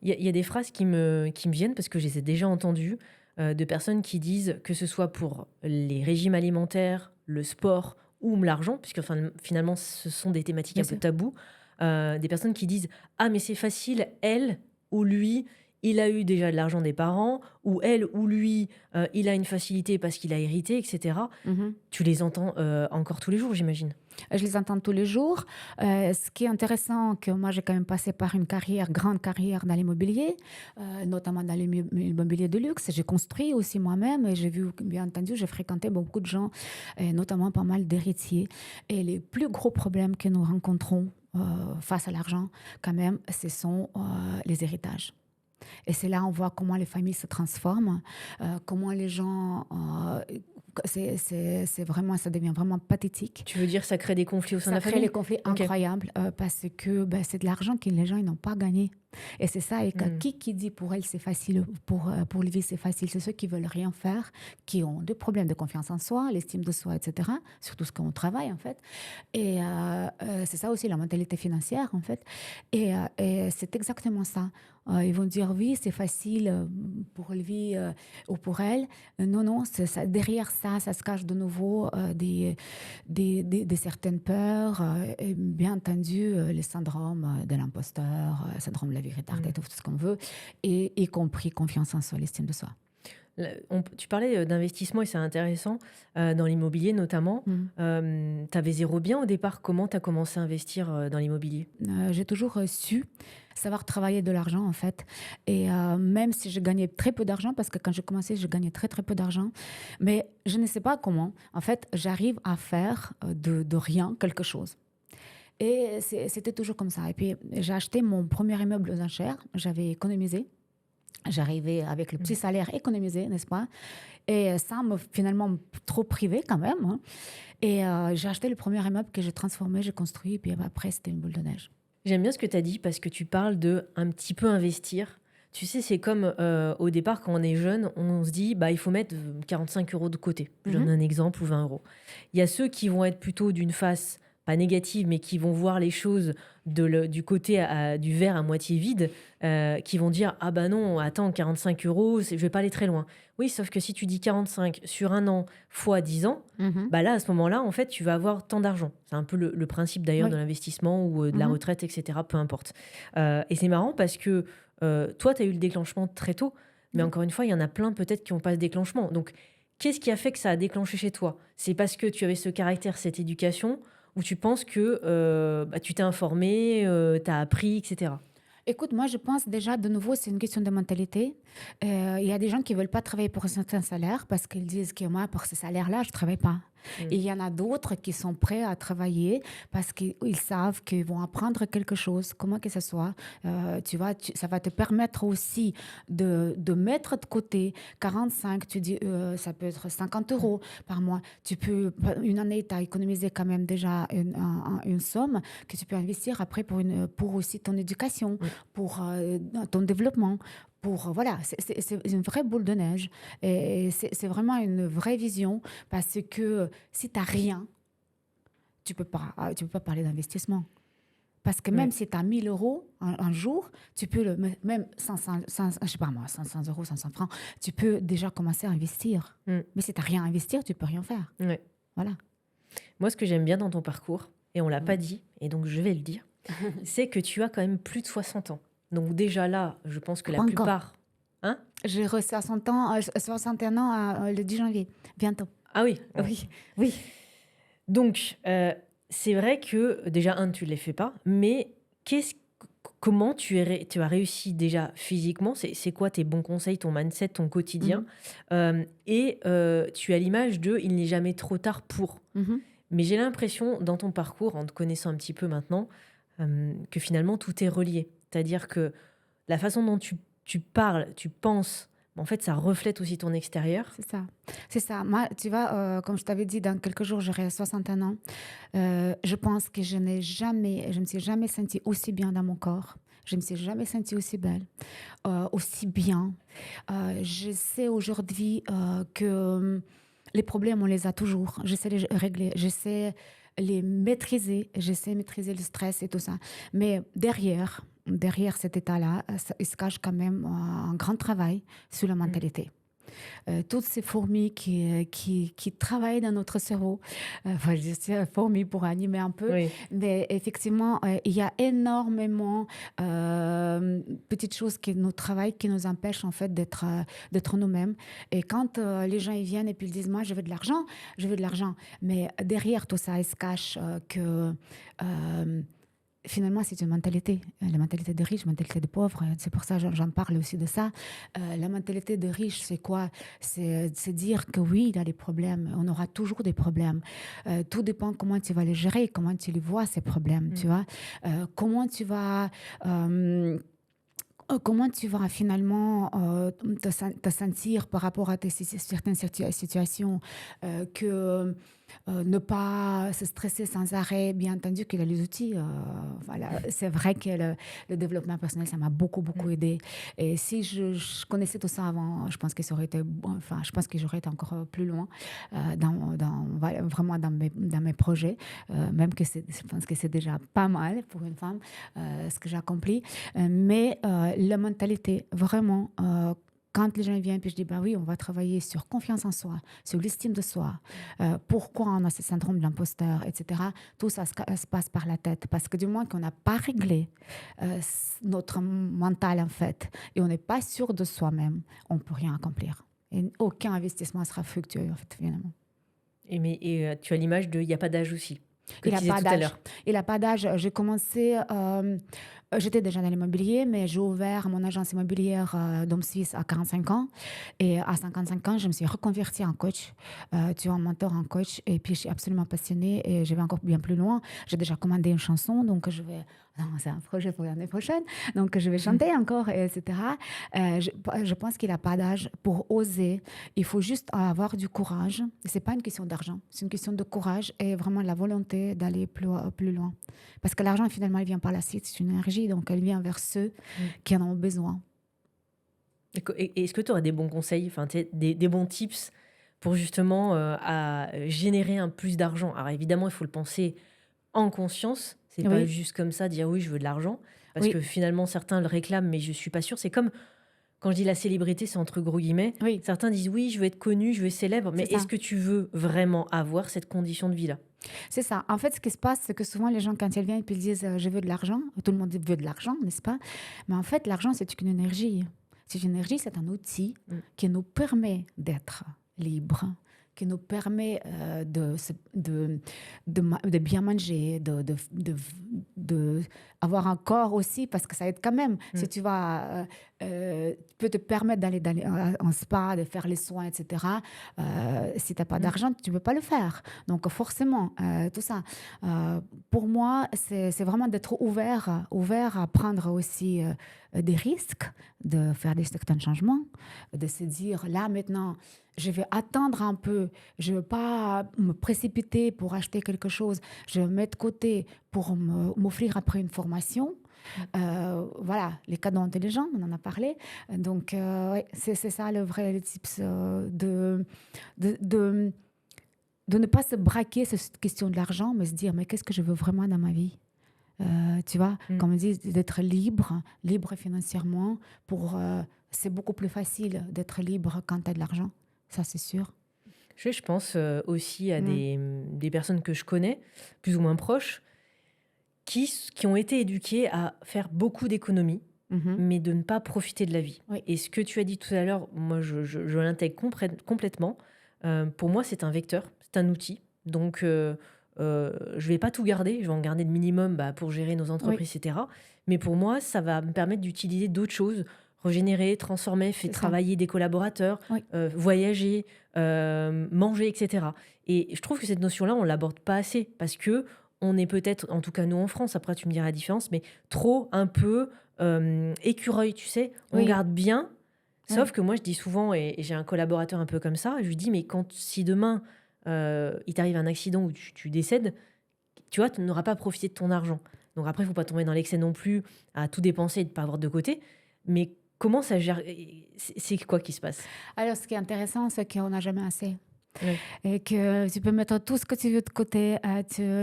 Il y a des phrases qui me viennent parce que je les ai déjà entendues, de personnes qui disent que ce soit pour les régimes alimentaires, le sport ou l'argent, puisque enfin, finalement, ce sont des thématiques Bien un peu sûr. tabous. des personnes qui disent: «Ah mais c'est facile, elle ou lui, il a eu déjà de l'argent des parents» ou «elle ou lui, il a une facilité parce qu'il a hérité» et cetera. Mmh. Tu les entends, encore tous les jours, j'imagine? Je les entends tous les jours. Ce qui est intéressant, que moi, j'ai quand même passé par une carrière, grande carrière dans l'immobilier, notamment dans l'immobilier de luxe. J'ai construit aussi moi-même et j'ai vu, bien entendu, j'ai fréquenté beaucoup de gens, notamment pas mal d'héritiers. Et les plus gros problèmes que nous rencontrons face à l'argent, quand même, ce sont les héritages. Et c'est là on voit comment les familles se transforment, comment les gens, c'est vraiment, ça devient vraiment pathétique. Tu veux dire ça crée des conflits au sein de Ça la crée les famille? conflits OK. incroyables, parce que, bah, c'est de l'argent que les gens ils n'ont pas gagné et c'est ça et Mmh. qui dit pour elle c'est facile, pour lui c'est facile, c'est ceux qui veulent rien faire, qui ont des problèmes de confiance en soi, l'estime de soi et cetera, surtout ce qu'on travaille en fait et c'est ça aussi la mentalité financière en fait et c'est exactement ça. Ils vont dire: «Oui, c'est facile, pour lui, ou pour elle». Non, non, c'est ça derrière ça, ça se cache de nouveau, des certaines peurs, et bien entendu, le syndrome, de l'imposteur, syndrome de la vie retardée, Mmh. tout ce qu'on veut et y compris confiance en soi, l'estime de soi. Tu parlais, d'investissement et c'est intéressant, dans l'immobilier notamment. Mmh. Tu avais 0 bien au départ. Comment tu as commencé à investir, dans l'immobilier? J'ai toujours, su savoir travailler de l'argent, en fait et même si je gagnais très peu d'argent parce que quand j'ai commencé, je gagnais très, très peu d'argent, mais je ne sais pas comment, en fait, j'arrive à faire, de rien quelque chose et c'était toujours comme ça et puis j'ai acheté mon premier immeuble aux enchères, j'avais économisé. J'arrivais avec le petit Mmh. salaire économisé, n'est-ce pas? Et sans me finalement trop priver quand même, hein. Et j'ai acheté le premier immeuble que j'ai transformé, j'ai construit et puis après c'était une boule de neige. J'aime bien ce que tu as dit parce que tu parles de un petit peu investir. Tu sais, c'est comme, au départ quand on est jeune, on se dit: «Bah, il faut mettre, 45 € de côté». Je donne Mmh. un exemple ou 20 €. Il y a ceux qui vont être plutôt d'une face, pas négative, mais qui vont voir les choses du côté du verre à moitié vide, qui vont dire: «Ah bah non, attends 45 €, je vais pas aller très loin». Oui, sauf que si tu dis 45 sur un an fois 10 ans, Mmh. bah là, à ce moment-là, en fait, tu vas avoir tant d'argent. C'est un peu le principe d'ailleurs de Oui. l'investissement ou de la Mmh. retraite, et cetera, peu importe. Et c'est marrant parce que toi, tu as eu le déclenchement très tôt, mais Oui. encore une fois, il y en a plein peut-être qui n'ont pas ce déclenchement. Donc, qu'est-ce qui a fait que ça a déclenché chez toi? C'est parce que tu avais ce caractère, cette éducation, ou tu penses que bah, tu t'es informé, tu as appris, et cetera? Écoute, moi je pense déjà de nouveau c'est une question de mentalité. Il y a des gens qui veulent pas travailler pour un certain salaire parce qu'ils disent que moi pour ce salaire-là, je travaille pas. Mm. Et il y en a d'autres qui sont prêts à travailler parce qu'ils savent qu'ils vont apprendre quelque chose, comment que ce soit. Tu vois, ça va te permettre aussi de mettre de côté 45, tu dis, ça peut être 50 Mm. euros par mois. Tu peux, une année, tu as économisé quand même déjà une somme que tu peux investir après pour aussi ton éducation, Mm. pour ton développement. Pour, voilà, c'est une vraie boule de neige et c'est vraiment une vraie vision parce que si tu n'as rien, tu peux pas parler d'investissement. Parce que même Ouais. si tu as 1 000 euros un jour, tu peux, même 500, je sais pas moi, 500 euros, 500 francs, tu peux déjà commencer à investir. Mm. Mais si tu n'as rien à investir, tu peux rien faire. Ouais. Voilà. Moi, ce que j'aime bien dans ton parcours, et on l'a pas Mm. dit, et donc je vais le dire, c'est que tu as quand même plus de 60 ans. Donc déjà là, je pense que la Pas encore. plupart... Hein? J'ai reçu 60 ans, 61 ans le 10 janvier, bientôt. Ah oui, ouais. Oui, oui. Donc, c'est vrai que déjà, tu ne les fais pas, mais comment tu as réussi déjà physiquement? C'est quoi tes bons conseils, ton mindset, ton quotidien? Mhm, Et tu as l'image de il n'est jamais trop tard pour. mhm. Mais j'ai l'impression, dans ton parcours, en te connaissant un petit peu maintenant, que finalement tout est relié. C'est-à-dire que la façon dont tu parles, tu penses, en fait, ça reflète aussi ton extérieur. C'est ça. C'est ça. Moi, tu vois, comme je t'avais dit, dans quelques jours, j'aurai 61 ans. Je pense que je me suis jamais sentie aussi bien dans mon corps. Je me suis jamais sentie aussi belle, aussi bien. Je sais aujourd'hui que les problèmes, on les a toujours. Je sais les régler, je sais les maîtriser, je sais maîtriser le stress et tout ça. Mais derrière cet état-là, il se cache quand même un grand travail sur la Mm. mentalité. toutes ces fourmis qui travaillent dans notre cerveau. Enfin, je dis fourmis pour animer un peu, Oui. mais effectivement, il y a énormément petites choses qui nous travaillent, qui nous empêchent en fait d'être nous-mêmes. Et quand les gens ils viennent et puis ils disent, moi, je veux de l'argent, je veux de l'argent. Mais derrière tout ça, il se cache que euh, finalement, c'est une mentalité, la mentalité des riches, la mentalité des pauvres. C'est pour ça que j'en parle aussi de ça. La mentalité des riches, c'est quoi? C'est dire que oui, il y a des problèmes. On aura toujours des problèmes. Tout dépend comment tu vas les gérer, comment tu les vois, ces problèmes, tu Mm. vois. Comment tu vas... comment tu vas finalement te sentir par rapport à certaines situations que ne pas se stresser sans arrêt, bien entendu qu'il a les outils. Voilà. C'est vrai que le développement personnel, ça m'a beaucoup, beaucoup Mm. aidé. Et si je connaissais tout ça avant, je pense que ça aurait été, enfin, je pense que j'aurais été encore plus loin voilà, vraiment dans mes projets, même que je pense que c'est déjà pas mal pour une femme, ce que j'ai accompli. Mais la mentalité, vraiment, quand les gens viennent, puis je dis, bah oui, on va travailler sur confiance en soi, sur l'estime de soi, pourquoi on a ce syndrome de l'imposteur, etc. Tout ça se passe par la tête. Parce que du moment qu'on n'a pas réglé notre mental, en fait, et on n'est pas sûr de soi-même, on ne peut rien accomplir. Et aucun investissement sera fructueux, en fait, finalement. Tu as l'image de il n'y a pas d'âge aussi, que Il tu n'a disais pas tout à d'âge. l'heure. Il n'a pas d'âge. J'ai commencé, j'étais déjà dans l'immobilier, mais j'ai ouvert mon agence immobilière Dom Suisse à 45 ans. Et à 55 ans, je me suis reconvertie en coach, tu vois, en mentor, en coach. Et puis, je suis absolument passionnée et je vais encore bien plus loin. J'ai déjà commandé une chanson, donc je vais... Non, c'est un projet pour l'année prochaine. Donc, je vais chanter encore, etc. Je pense qu'il n'a pas d'âge pour oser. Il faut juste avoir du courage. Ce n'est pas une question d'argent, c'est une question de courage et vraiment la volonté d'aller plus loin. Parce que l'argent, finalement, il vient par la suite, c'est une énergie, donc elle vient vers ceux Mm. qui en ont besoin. Et est-ce que tu aurais des bons conseils, enfin, tu sais, des bons tips pour justement à générer un plus d'argent? Alors évidemment, il faut le penser en conscience. C'est pas Oui, juste comme ça dire oui, je veux de l'argent. Parce oui, que finalement, certains le réclament, mais je suis pas sûre. C'est comme quand je dis la célébrité, c'est entre gros guillemets. oui, Certains disent oui, je veux être connu, je veux être célèbre, mais c'est est-ce ça. que tu veux vraiment avoir cette condition de vie-là? C'est ça. En fait, ce qui se passe, c'est que souvent, les gens, quand ils viennent et puis ils disent je veux de l'argent, tout le monde veut de l'argent, n'est-ce pas? Mais en fait, l'argent, c'est une énergie. C'est une énergie, c'est un outil Mm. qui nous permet d'être libres, qui nous permet de bien manger, de avoir un corps aussi, parce que ça aide quand même. Si Mm. tu vas, peut te permettre d'aller en spa, de faire les soins, etc. Si tu n'as pas Mm. d'argent, tu ne peux pas le faire. Donc forcément, tout ça. Pour moi, c'est vraiment d'être ouvert à prendre aussi des risques, de faire des certains changements, de se dire, là maintenant, je vais attendre un peu, je ne vais pas me précipiter pour acheter quelque chose, je vais mettre de côté pour m'offrir après une formation. Voilà, les cadeaux intelligents, on en a parlé. Donc, ouais, c'est ça le vrai tips de, de, de ne pas se braquer sur cette question de l'argent, mais se dire, mais qu'est-ce que je veux vraiment dans ma vie? Tu vois, Mm. comme on dit, d'être libre financièrement. C'est beaucoup plus facile d'être libre quand tu as de l'argent, ça c'est sûr. Je pense aussi à Mm. des personnes que je connais, plus ou moins proches, qui ont été éduquées à faire beaucoup d'économies, Mhm. mais de ne pas profiter de la vie. Oui, Et ce que tu as dit tout à l'heure, moi, je l'intègre complètement. Pour moi, c'est un vecteur, c'est un outil. Donc, je vais pas tout garder, je vais en garder le minimum pour gérer nos oui, entreprises, etc. Mais pour moi, ça va me permettre d'utiliser d'autres choses, régénérer, transformer, faire c'est ça. travailler des collaborateurs, Oui, voyager, manger, etc. Et je trouve que cette notion-là, on l'aborde pas assez parce que on est peut-être, en tout cas nous en France, après tu me diras la différence, mais trop un peu écureuil, tu sais, on oui, garde bien. Sauf oui, que moi, je dis souvent, et j'ai un collaborateur un peu comme ça, je lui dis, mais si demain, il t'arrive un accident où tu décèdes, tu vois, tu n'auras pas profité de ton argent. Donc après, il ne faut pas tomber dans l'excès non plus, à tout dépenser et de ne pas avoir de côté. Mais comment ça gère? C'est quoi qui se passe? alors ce qui est intéressant, c'est qu'on n'a jamais assez. Ouais. Et que tu peux mettre tout ce que tu veux de côté.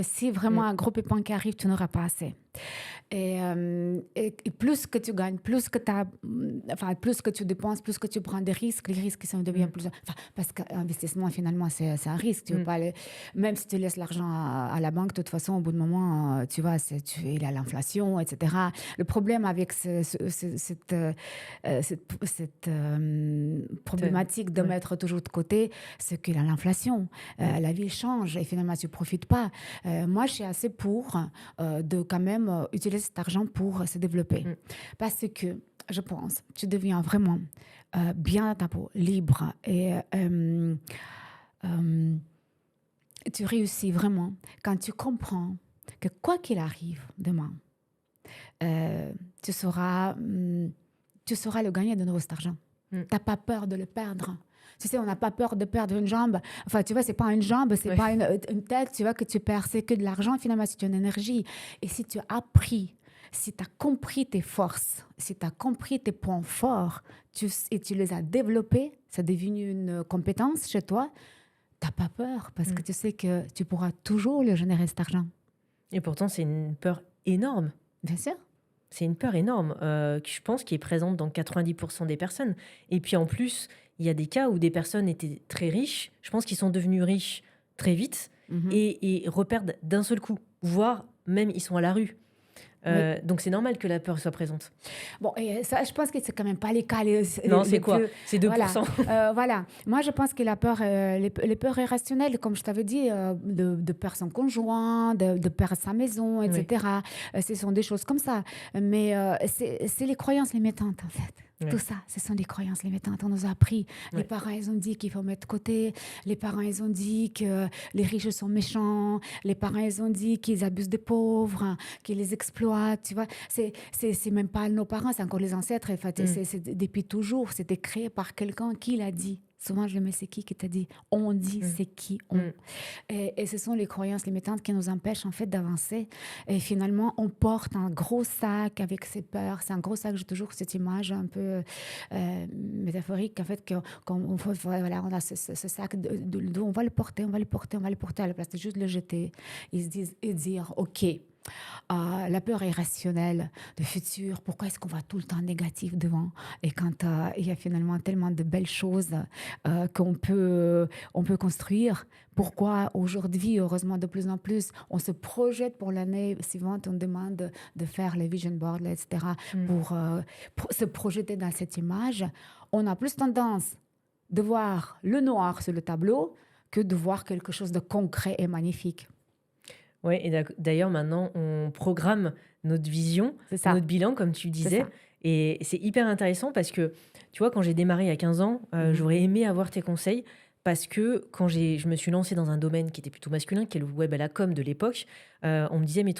Si vraiment Mm. un gros pépin qui arrive, tu n'auras pas assez. Et plus que tu gagnes, enfin, plus que tu dépenses, plus que tu prends des risques, les risques sont deviennent Mm. plus. Enfin, parce qu'investissement, finalement, c'est un risque. Tu veux Mm. pas même si tu laisses l'argent à la banque, de toute façon, au bout de moment, tu vois, il y a l'inflation, etc. Le problème avec cette problématique de Ouais. mettre toujours de côté, c'est qu'il y a l'inflation. Mm. La vie change et finalement, tu ne profites pas. Moi, je suis assez pour de quand même utiliser cet argent pour se développer. Mm. Parce que, je pense, tu deviens vraiment bien dans ta peau, libre et euh, tu réussis vraiment quand tu comprends que quoi qu'il arrive demain, euh, tu sauras, tu sauras le gagner de nouveau cet argent. Mm. Tu n'as pas peur de le perdre. Tu sais, on n'a pas peur de perdre une jambe. Enfin, tu vois, c'est pas une jambe, c'est Ouais. pas une tête, tu vois, que tu perds. C'est que de l'argent, finalement, c'est une énergie. Et si tu as appris, si tu as compris tes forces, si tu as compris tes points forts, et tu les as développés, c'est devenu une compétence chez toi, tu n'as pas peur parce que Mm. tu sais que tu pourras toujours le générer, cet argent. Et pourtant, c'est une peur énorme. Bien sûr. C'est une peur énorme, que je pense qui est présente dans 90% des personnes. Et puis en plus, il y a des cas où des personnes étaient très riches, je pense qu'ils sont devenus riches très vite Mhm. et reperdent d'un seul coup, voire même ils sont à la rue. Oui. Donc c'est normal que la peur soit présente. Bon, et ça, je pense que c'est quand même pas les cas Non, les c'est quoi? plus. C'est Voilà. 2%. Voilà. Moi, je pense que la peur, les peurs irrationnelles, comme je t'avais dit, de perdre son conjoint, de perdre sa maison, Oui, etc. Ce sont des choses comme ça. Mais c'est les croyances limitantes, en fait. Tout oui, ça, ce sont des croyances limitantes. On nous a appris. Les oui. parents, ils ont dit qu'il faut mettre de côté. Les parents, ils ont dit que les riches sont méchants. Les parents, ils ont dit qu'ils abusent des pauvres, qu'ils les exploitent. Tu vois, c'est même pas nos parents, c'est encore les ancêtres. En fait, Mm, c'est depuis toujours. C'était créé par quelqu'un qui l'a dit. Souvent, je me dis, mais c'est qui t'a dit? On dit, mm, c'est qui on. mm. Et ce sont les croyances limitantes qui nous empêchent en fait d'avancer. Et finalement, on porte un gros sac avec ses peurs. C'est un gros sac, j'ai toujours cette image un peu métaphorique, en fait, voilà, on a ce sac de le dos, on va le porter, on va le porter, on va le porter à la place de juste le jeter. Ils se disent, et dire, OK, la peur irrationnelle de futur, pourquoi est-ce qu'on va tout le temps négatif devant? Et quand il y a finalement tellement de belles choses on peut construire, pourquoi aujourd'hui, heureusement de plus en plus, on se projette pour l'année suivante, on demande de faire les vision boards, etc., Mm. pour se projeter dans cette image, on a plus tendance de voir le noir sur le tableau que de voir quelque chose de concret et magnifique. Ouais, et d'ailleurs, maintenant, on programme notre vision, C'est ça, notre bilan, comme tu c'est disais. ça. Et c'est hyper intéressant parce que, tu vois, quand j'ai démarré à 15 ans, Mhm. j'aurais aimé avoir tes conseils parce que quand je me suis lancée dans un domaine qui était plutôt masculin, qui est le web à la com de l'époque, on me disait, mais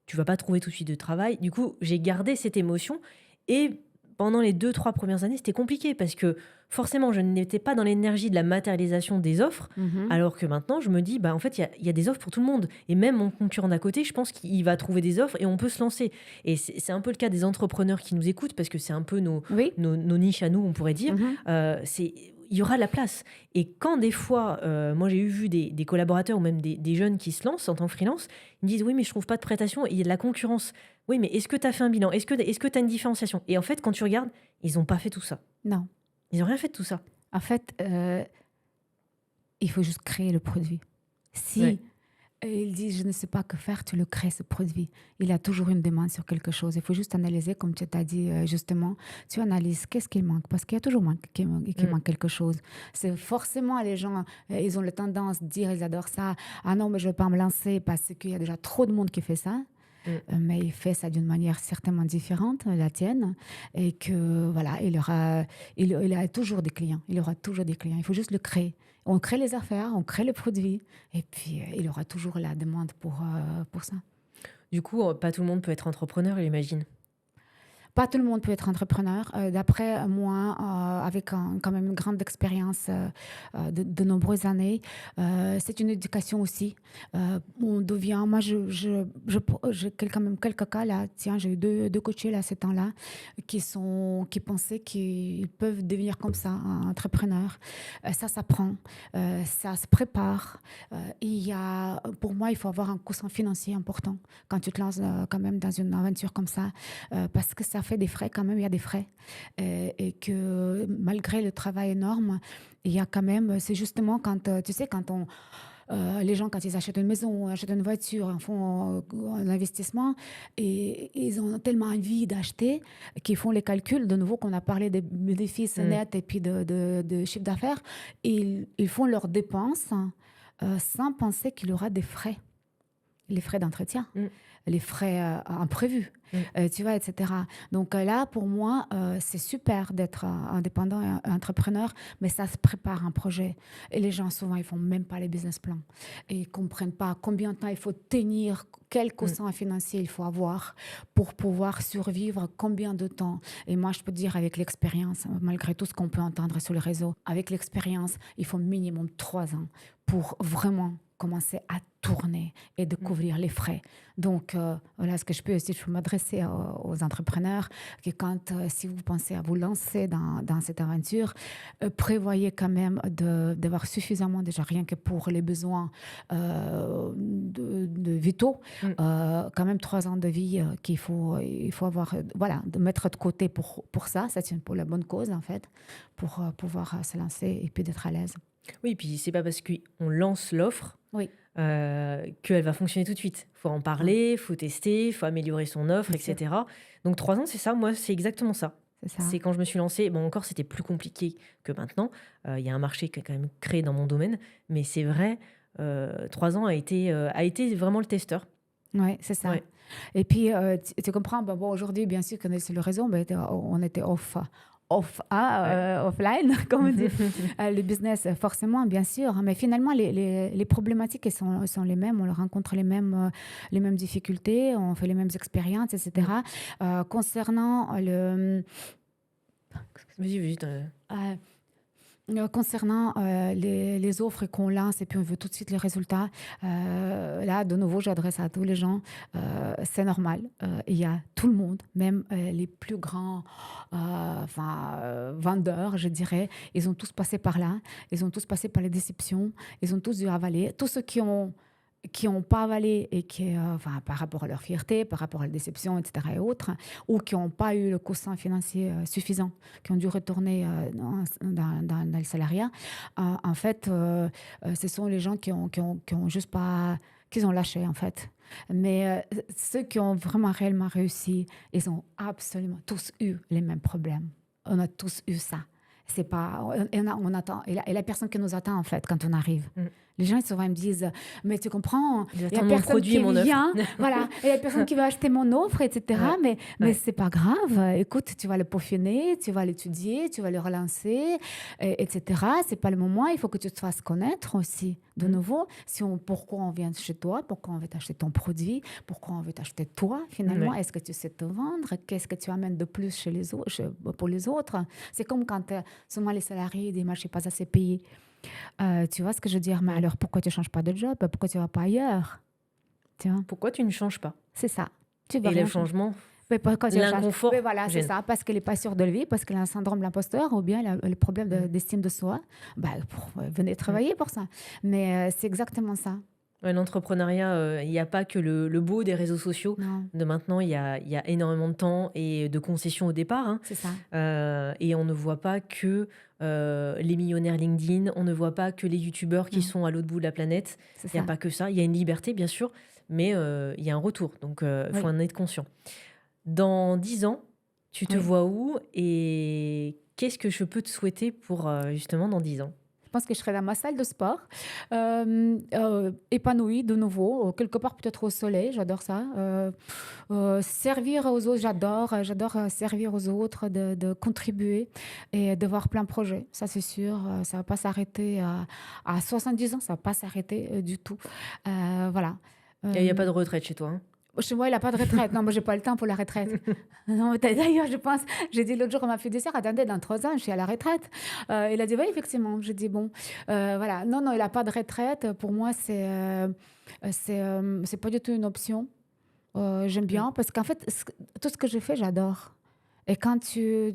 tu vas pas trouver tout de suite de travail. Du coup, j'ai gardé cette émotion et pendant les 2, 3 premières années, c'était compliqué parce que forcément, je n'étais pas dans l'énergie de la matérialisation des offres. Mhm. Alors que maintenant, je me dis, bah, en fait, il y a des offres pour tout le monde. Et même mon concurrent d'à côté, je pense qu'il va trouver des offres et on peut se lancer. Et c'est un peu le cas des entrepreneurs qui nous écoutent parce que c'est un peu Oui. nos niches à nous, on pourrait dire. Mhm. Il y aura de la place. Et quand des fois, moi j'ai vu des collaborateurs ou même des jeunes qui se lancent en tant que freelance, ils me disent oui, mais je trouve pas de prestation et il y a de la concurrence. Oui, mais est-ce que tu as fait un bilan? Est-ce que tu as une différenciation? Et en fait, quand tu regardes, ils n'ont pas fait tout ça. Non. Ils n'ont rien fait de tout ça. En fait, il faut juste créer le produit. Ouais. Si il dit je ne sais pas que faire, tu le crées ce produit. Il a toujours une demande sur quelque chose. Il faut juste analyser, comme tu t'as dit justement. Tu analyses qu'est-ce qu'il manque, parce qu'il y a toujours qui Mm. manque quelque chose. C'est forcément les gens, ils ont la tendance de dire, ils adorent ça. Ah non, mais je ne vais pas me lancer parce qu'il y a déjà trop de monde qui fait ça. Mm. Mais il fait ça d'une manière certainement différente, la tienne, et que voilà, il a toujours des clients. Il aura toujours des clients. Il faut juste le créer. On crée les affaires, on crée le produit, et puis il aura toujours la demande pour ça. Du coup, pas tout le monde peut être entrepreneur, j'imagine. Pas tout le monde peut être entrepreneur. D'après moi, avec quand même une grande expérience de nombreuses années, c'est une éducation aussi. On devient, moi, j'ai quand même quelques cas là. Tiens, j'ai eu deux coachés là ces temps-là qui pensaient qu'ils peuvent devenir comme ça, un entrepreneur. Ça s'apprend, ça se prépare. Pour moi, il faut avoir un coussin financier important quand tu te lances quand même dans une aventure comme ça, parce que ça fait des frais quand même, il y a des frais. Et que malgré le travail énorme, il y a quand même, c'est justement quand, tu sais, les gens, quand ils achètent une maison, achètent une voiture, ils font un investissement et ils ont tellement envie d'acheter qu'ils font les calculs, de nouveau, qu'on a parlé des bénéfices Mm. nets et puis de chiffre d'affaires. Ils font leurs dépenses sans penser qu'il y aura des frais, les frais d'entretien, Mm. les frais imprévus, Mm. tu vois, etc. Donc là, pour moi, c'est super d'être indépendant et entrepreneur, mais ça se prépare un projet. Et les gens, souvent, ils font même pas les business plans. Et ils comprennent pas combien de temps il faut tenir, quel Mm. quotient financier il faut avoir pour pouvoir survivre, combien de temps. Et moi, je peux te dire, avec l'expérience, malgré tout ce qu'on peut entendre sur le réseau, avec l'expérience, il faut minimum 3 ans pour vraiment commencer à tourner et de Mm. couvrir les frais. Donc, voilà ce que je peux aussi, je peux m'adresser aux entrepreneurs, que quand, si vous pensez à vous lancer dans cette aventure, prévoyez quand même d'avoir suffisamment, déjà rien que pour les besoins de vitaux, Mm. quand même 3 ans de vie il faut avoir, voilà, de mettre de côté pour ça, c'est pour la bonne cause en fait, pour pouvoir se lancer et puis d'être à l'aise. Oui, puis c'est pas parce qu'on lance l'offre Oui, qu'elle va fonctionner tout de suite. Faut en non, parler, faut tester, faut améliorer son offre, bien sûr, etc. Donc 3 ans, c'est ça. Moi, c'est exactement ça. c'est ça. C'est quand je me suis lancée. Bon, encore, c'était plus compliqué que maintenant. Il y a un marché qui est quand même créé dans mon domaine, mais c'est vrai. 3 ans a été vraiment le testeur. Ouais, c'est ça. Ouais. Et puis, tu comprends, bah, bon, aujourd'hui, bien sûr, qu'on est sur le réseau, mais on était Ouais. offline, comme on dit, le business, forcément, bien sûr. Hein, mais finalement, les problématiques, elles sont les mêmes. On rencontre les mêmes difficultés, on fait les mêmes expériences, Mm. etc. Concernant Vas-y, vas-y. euh, concernant les offres qu'on lance et puis on veut tout de suite les résultats, là, de nouveau, j'adresse à tous les gens, c'est normal. Il y a tout le monde, même les plus grands vendeurs, je dirais, ils ont tous passé par là, ils ont tous passé par les déceptions, ils ont tous dû avaler. Tous ceux qui n'ont pas avalé et par rapport à leur fierté, par rapport à la déception, etc. et autres, ou qui n'ont pas eu le quotient financier suffisant, qui ont dû retourner dans le salariat, en fait, ce sont les gens qui ont juste pas, qu'ils ont lâché, en fait. Mais ceux qui ont vraiment réellement réussi, ils ont absolument tous eu les mêmes problèmes. On a tous eu ça. C'est pas, on attend, et la personne qui nous attend, en fait, quand on arrive. Mm. Les gens, souvent, ils me disent, mais tu comprends, il y a J'attends mon personne produit et qui mon offre. vient, voilà, il y a personne qui veut acheter mon offre, etc. Ouais. Mais Ouais. c'est pas grave. Écoute, tu vas le peaufiner, tu vas l'étudier, tu vas le relancer, etc. C'est pas le moment. Il faut que tu te fasses connaître aussi. De Mm. nouveau, pourquoi on vient chez toi, pourquoi on veut t'acheter ton produit, pourquoi on veut t'acheter toi, finalement. Ouais. Est-ce que tu sais te vendre? Qu'est-ce que tu amènes de plus chez les autres, pour les autres? C'est comme quand souvent les salariés disent, moi, je suis pas assez payé. Tu vois ce que je veux dire? Mais Mm. alors, pourquoi tu ne changes pas de job? Pourquoi tu ne vas pas ailleurs? Tu vois? Pourquoi tu ne changes pas? C'est ça. Tu ne veux Et le rien changer. changement, Mais pourquoi tu vas changer? Mais l'inconfort voilà, c'est gêne. ça. Parce qu'elle n'est pas sûre de lui, parce qu'elle a un syndrome de l'imposteur ou bien le problème Mm. d'estime de soi. Bah, venez Mm. travailler pour ça. Mais c'est exactement ça. Ouais, l'entrepreneuriat, il n'y a pas que le beau des réseaux sociaux. Non, De maintenant, il y a énormément de temps et de concessions au départ, hein. c'est ça. Et on ne voit pas que les millionnaires LinkedIn, on ne voit pas que les youtubeurs qui Non, sont à l'autre bout de la planète. c'est Il n'y a ça. pas que ça. Il y a une liberté, bien sûr, mais il y a un retour. Donc, il faut Oui, en être conscient. Dans 10 ans, tu te oui. vois où et qu'est-ce que je peux te souhaiter pour justement dans 10 ans? Je pense que je serai dans ma salle de sport, épanouie de nouveau, quelque part peut-être au soleil, j'adore ça. Servir aux autres, j'adore servir aux autres, de contribuer et de voir plein de projets. Ça, c'est sûr, ça ne va pas s'arrêter à 70 ans, ça ne va pas s'arrêter du tout. Voilà. Il n'y a Euh, pas de retraite chez toi, hein? Chez moi, il a pas de retraite. Non, moi, j'ai pas le temps pour la retraite. Non, mais d'ailleurs, je pense, j'ai dit l'autre jour à ma fiduciaire, attendez, dans 3 ans, je suis à la retraite. Il a dit, oui, effectivement. J'ai dit, bon, voilà. Non, non, il a pas de retraite. Pour moi, c'est pas du tout une option. J'aime Mmh. bien parce qu'en fait, tout ce que je fais, j'adore. Et quand tu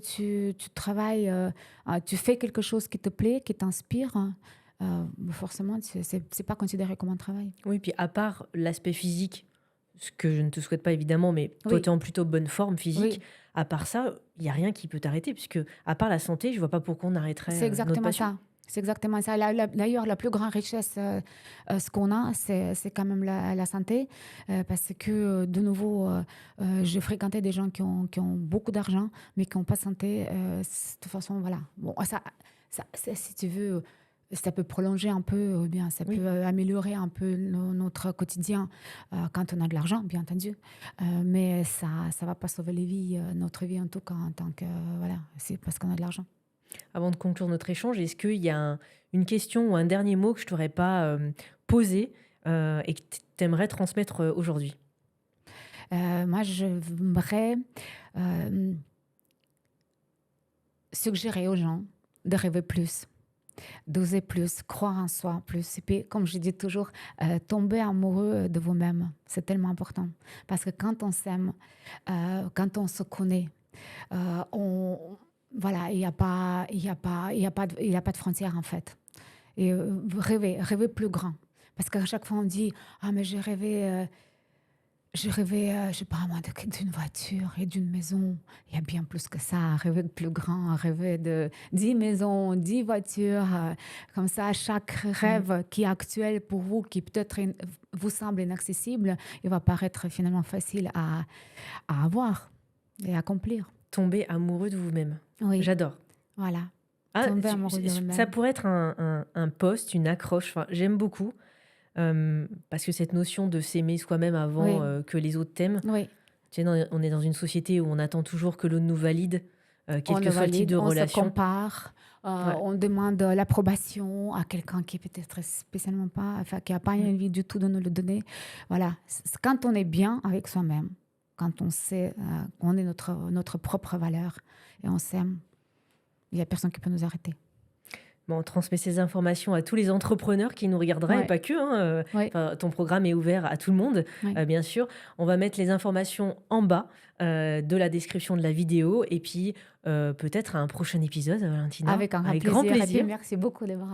travailles, tu fais quelque chose qui te plaît, qui t'inspire, forcément, c'est pas considéré comme un travail. Oui, puis à part l'aspect physique, ce que je ne te souhaite pas évidemment, mais toi, tu Oui, es en plutôt bonne forme physique. oui. À part ça, il y a rien qui peut t'arrêter puisque à part la santé, je vois pas pourquoi on arrêterait, C'est notre exactement passion. ça. C'est exactement ça. D'ailleurs, la plus grande richesse, ce qu'on a, c'est quand même la santé, parce que, de nouveau, j'ai fréquenté des gens qui ont beaucoup d'argent, mais qui n'ont pas de santé. De toute façon, voilà. Bon, si tu veux, ça peut prolonger un peu, bien, ça peut Oui. améliorer un peu notre quotidien quand on a de l'argent, bien entendu. Mais ça ne va pas sauver les vies, notre vie en tout cas, en tant que, voilà, c'est parce qu'on a de l'argent. Avant de conclure notre échange, est-ce qu'il y a une question ou un dernier mot que je t'aurais pas posé et que tu aimerais transmettre aujourd'hui? Moi, je voudrais suggérer aux gens de rêver plus, d'oser plus, croire en soi plus. Et puis, comme je dis toujours, tomber amoureux de vous-même, c'est tellement important. Parce que quand on s'aime, quand on se connaît, on, voilà, il n'y a pas, il y a pas, il y a pas, il y a pas de frontières en fait. Et rêver plus grand. Parce qu'à chaque fois on dit, ah mais j'ai rêvé, je sais pas moi, d'une voiture et d'une maison. Il y a bien plus que ça, rêver de plus grand, rêver de 10 maisons, 10 voitures. Comme ça, chaque Mmh. rêve qui est actuel pour vous, qui peut-être vous semble inaccessible, il va paraître finalement facile à avoir et à accomplir. Tomber amoureux de vous-même. Oui, J'adore. voilà. Ah, Tomber amoureux de ça vous-même. pourrait être un post, une accroche. Enfin, j'aime beaucoup parce que cette notion de s'aimer soi-même avant Oui, que les autres t'aiment, oui. tu sais, on est dans une société où on attend toujours que l'autre nous valide, quel On que le soit le type valide, de on se relation. compare, Ouais. on demande l'approbation à quelqu'un qui peut-être spécialement pas, enfin, qui a pas Mm. envie du tout de nous le donner. Voilà, quand on est bien avec soi-même, quand on sait qu'on est notre propre valeur et on s'aime, il y a personne qui peut nous arrêter. Bon, on transmet ces informations à tous les entrepreneurs qui nous regarderaient et Ouais, pas que, hein, ouais, enfin, ton programme est ouvert à tout le monde, ouais. bien sûr. On va mettre les informations en bas de la description de la vidéo et puis peut-être à un prochain épisode, Valentina, Avec un grand avec grand plaisir. Et puis plaisir. merci beaucoup, Déborah.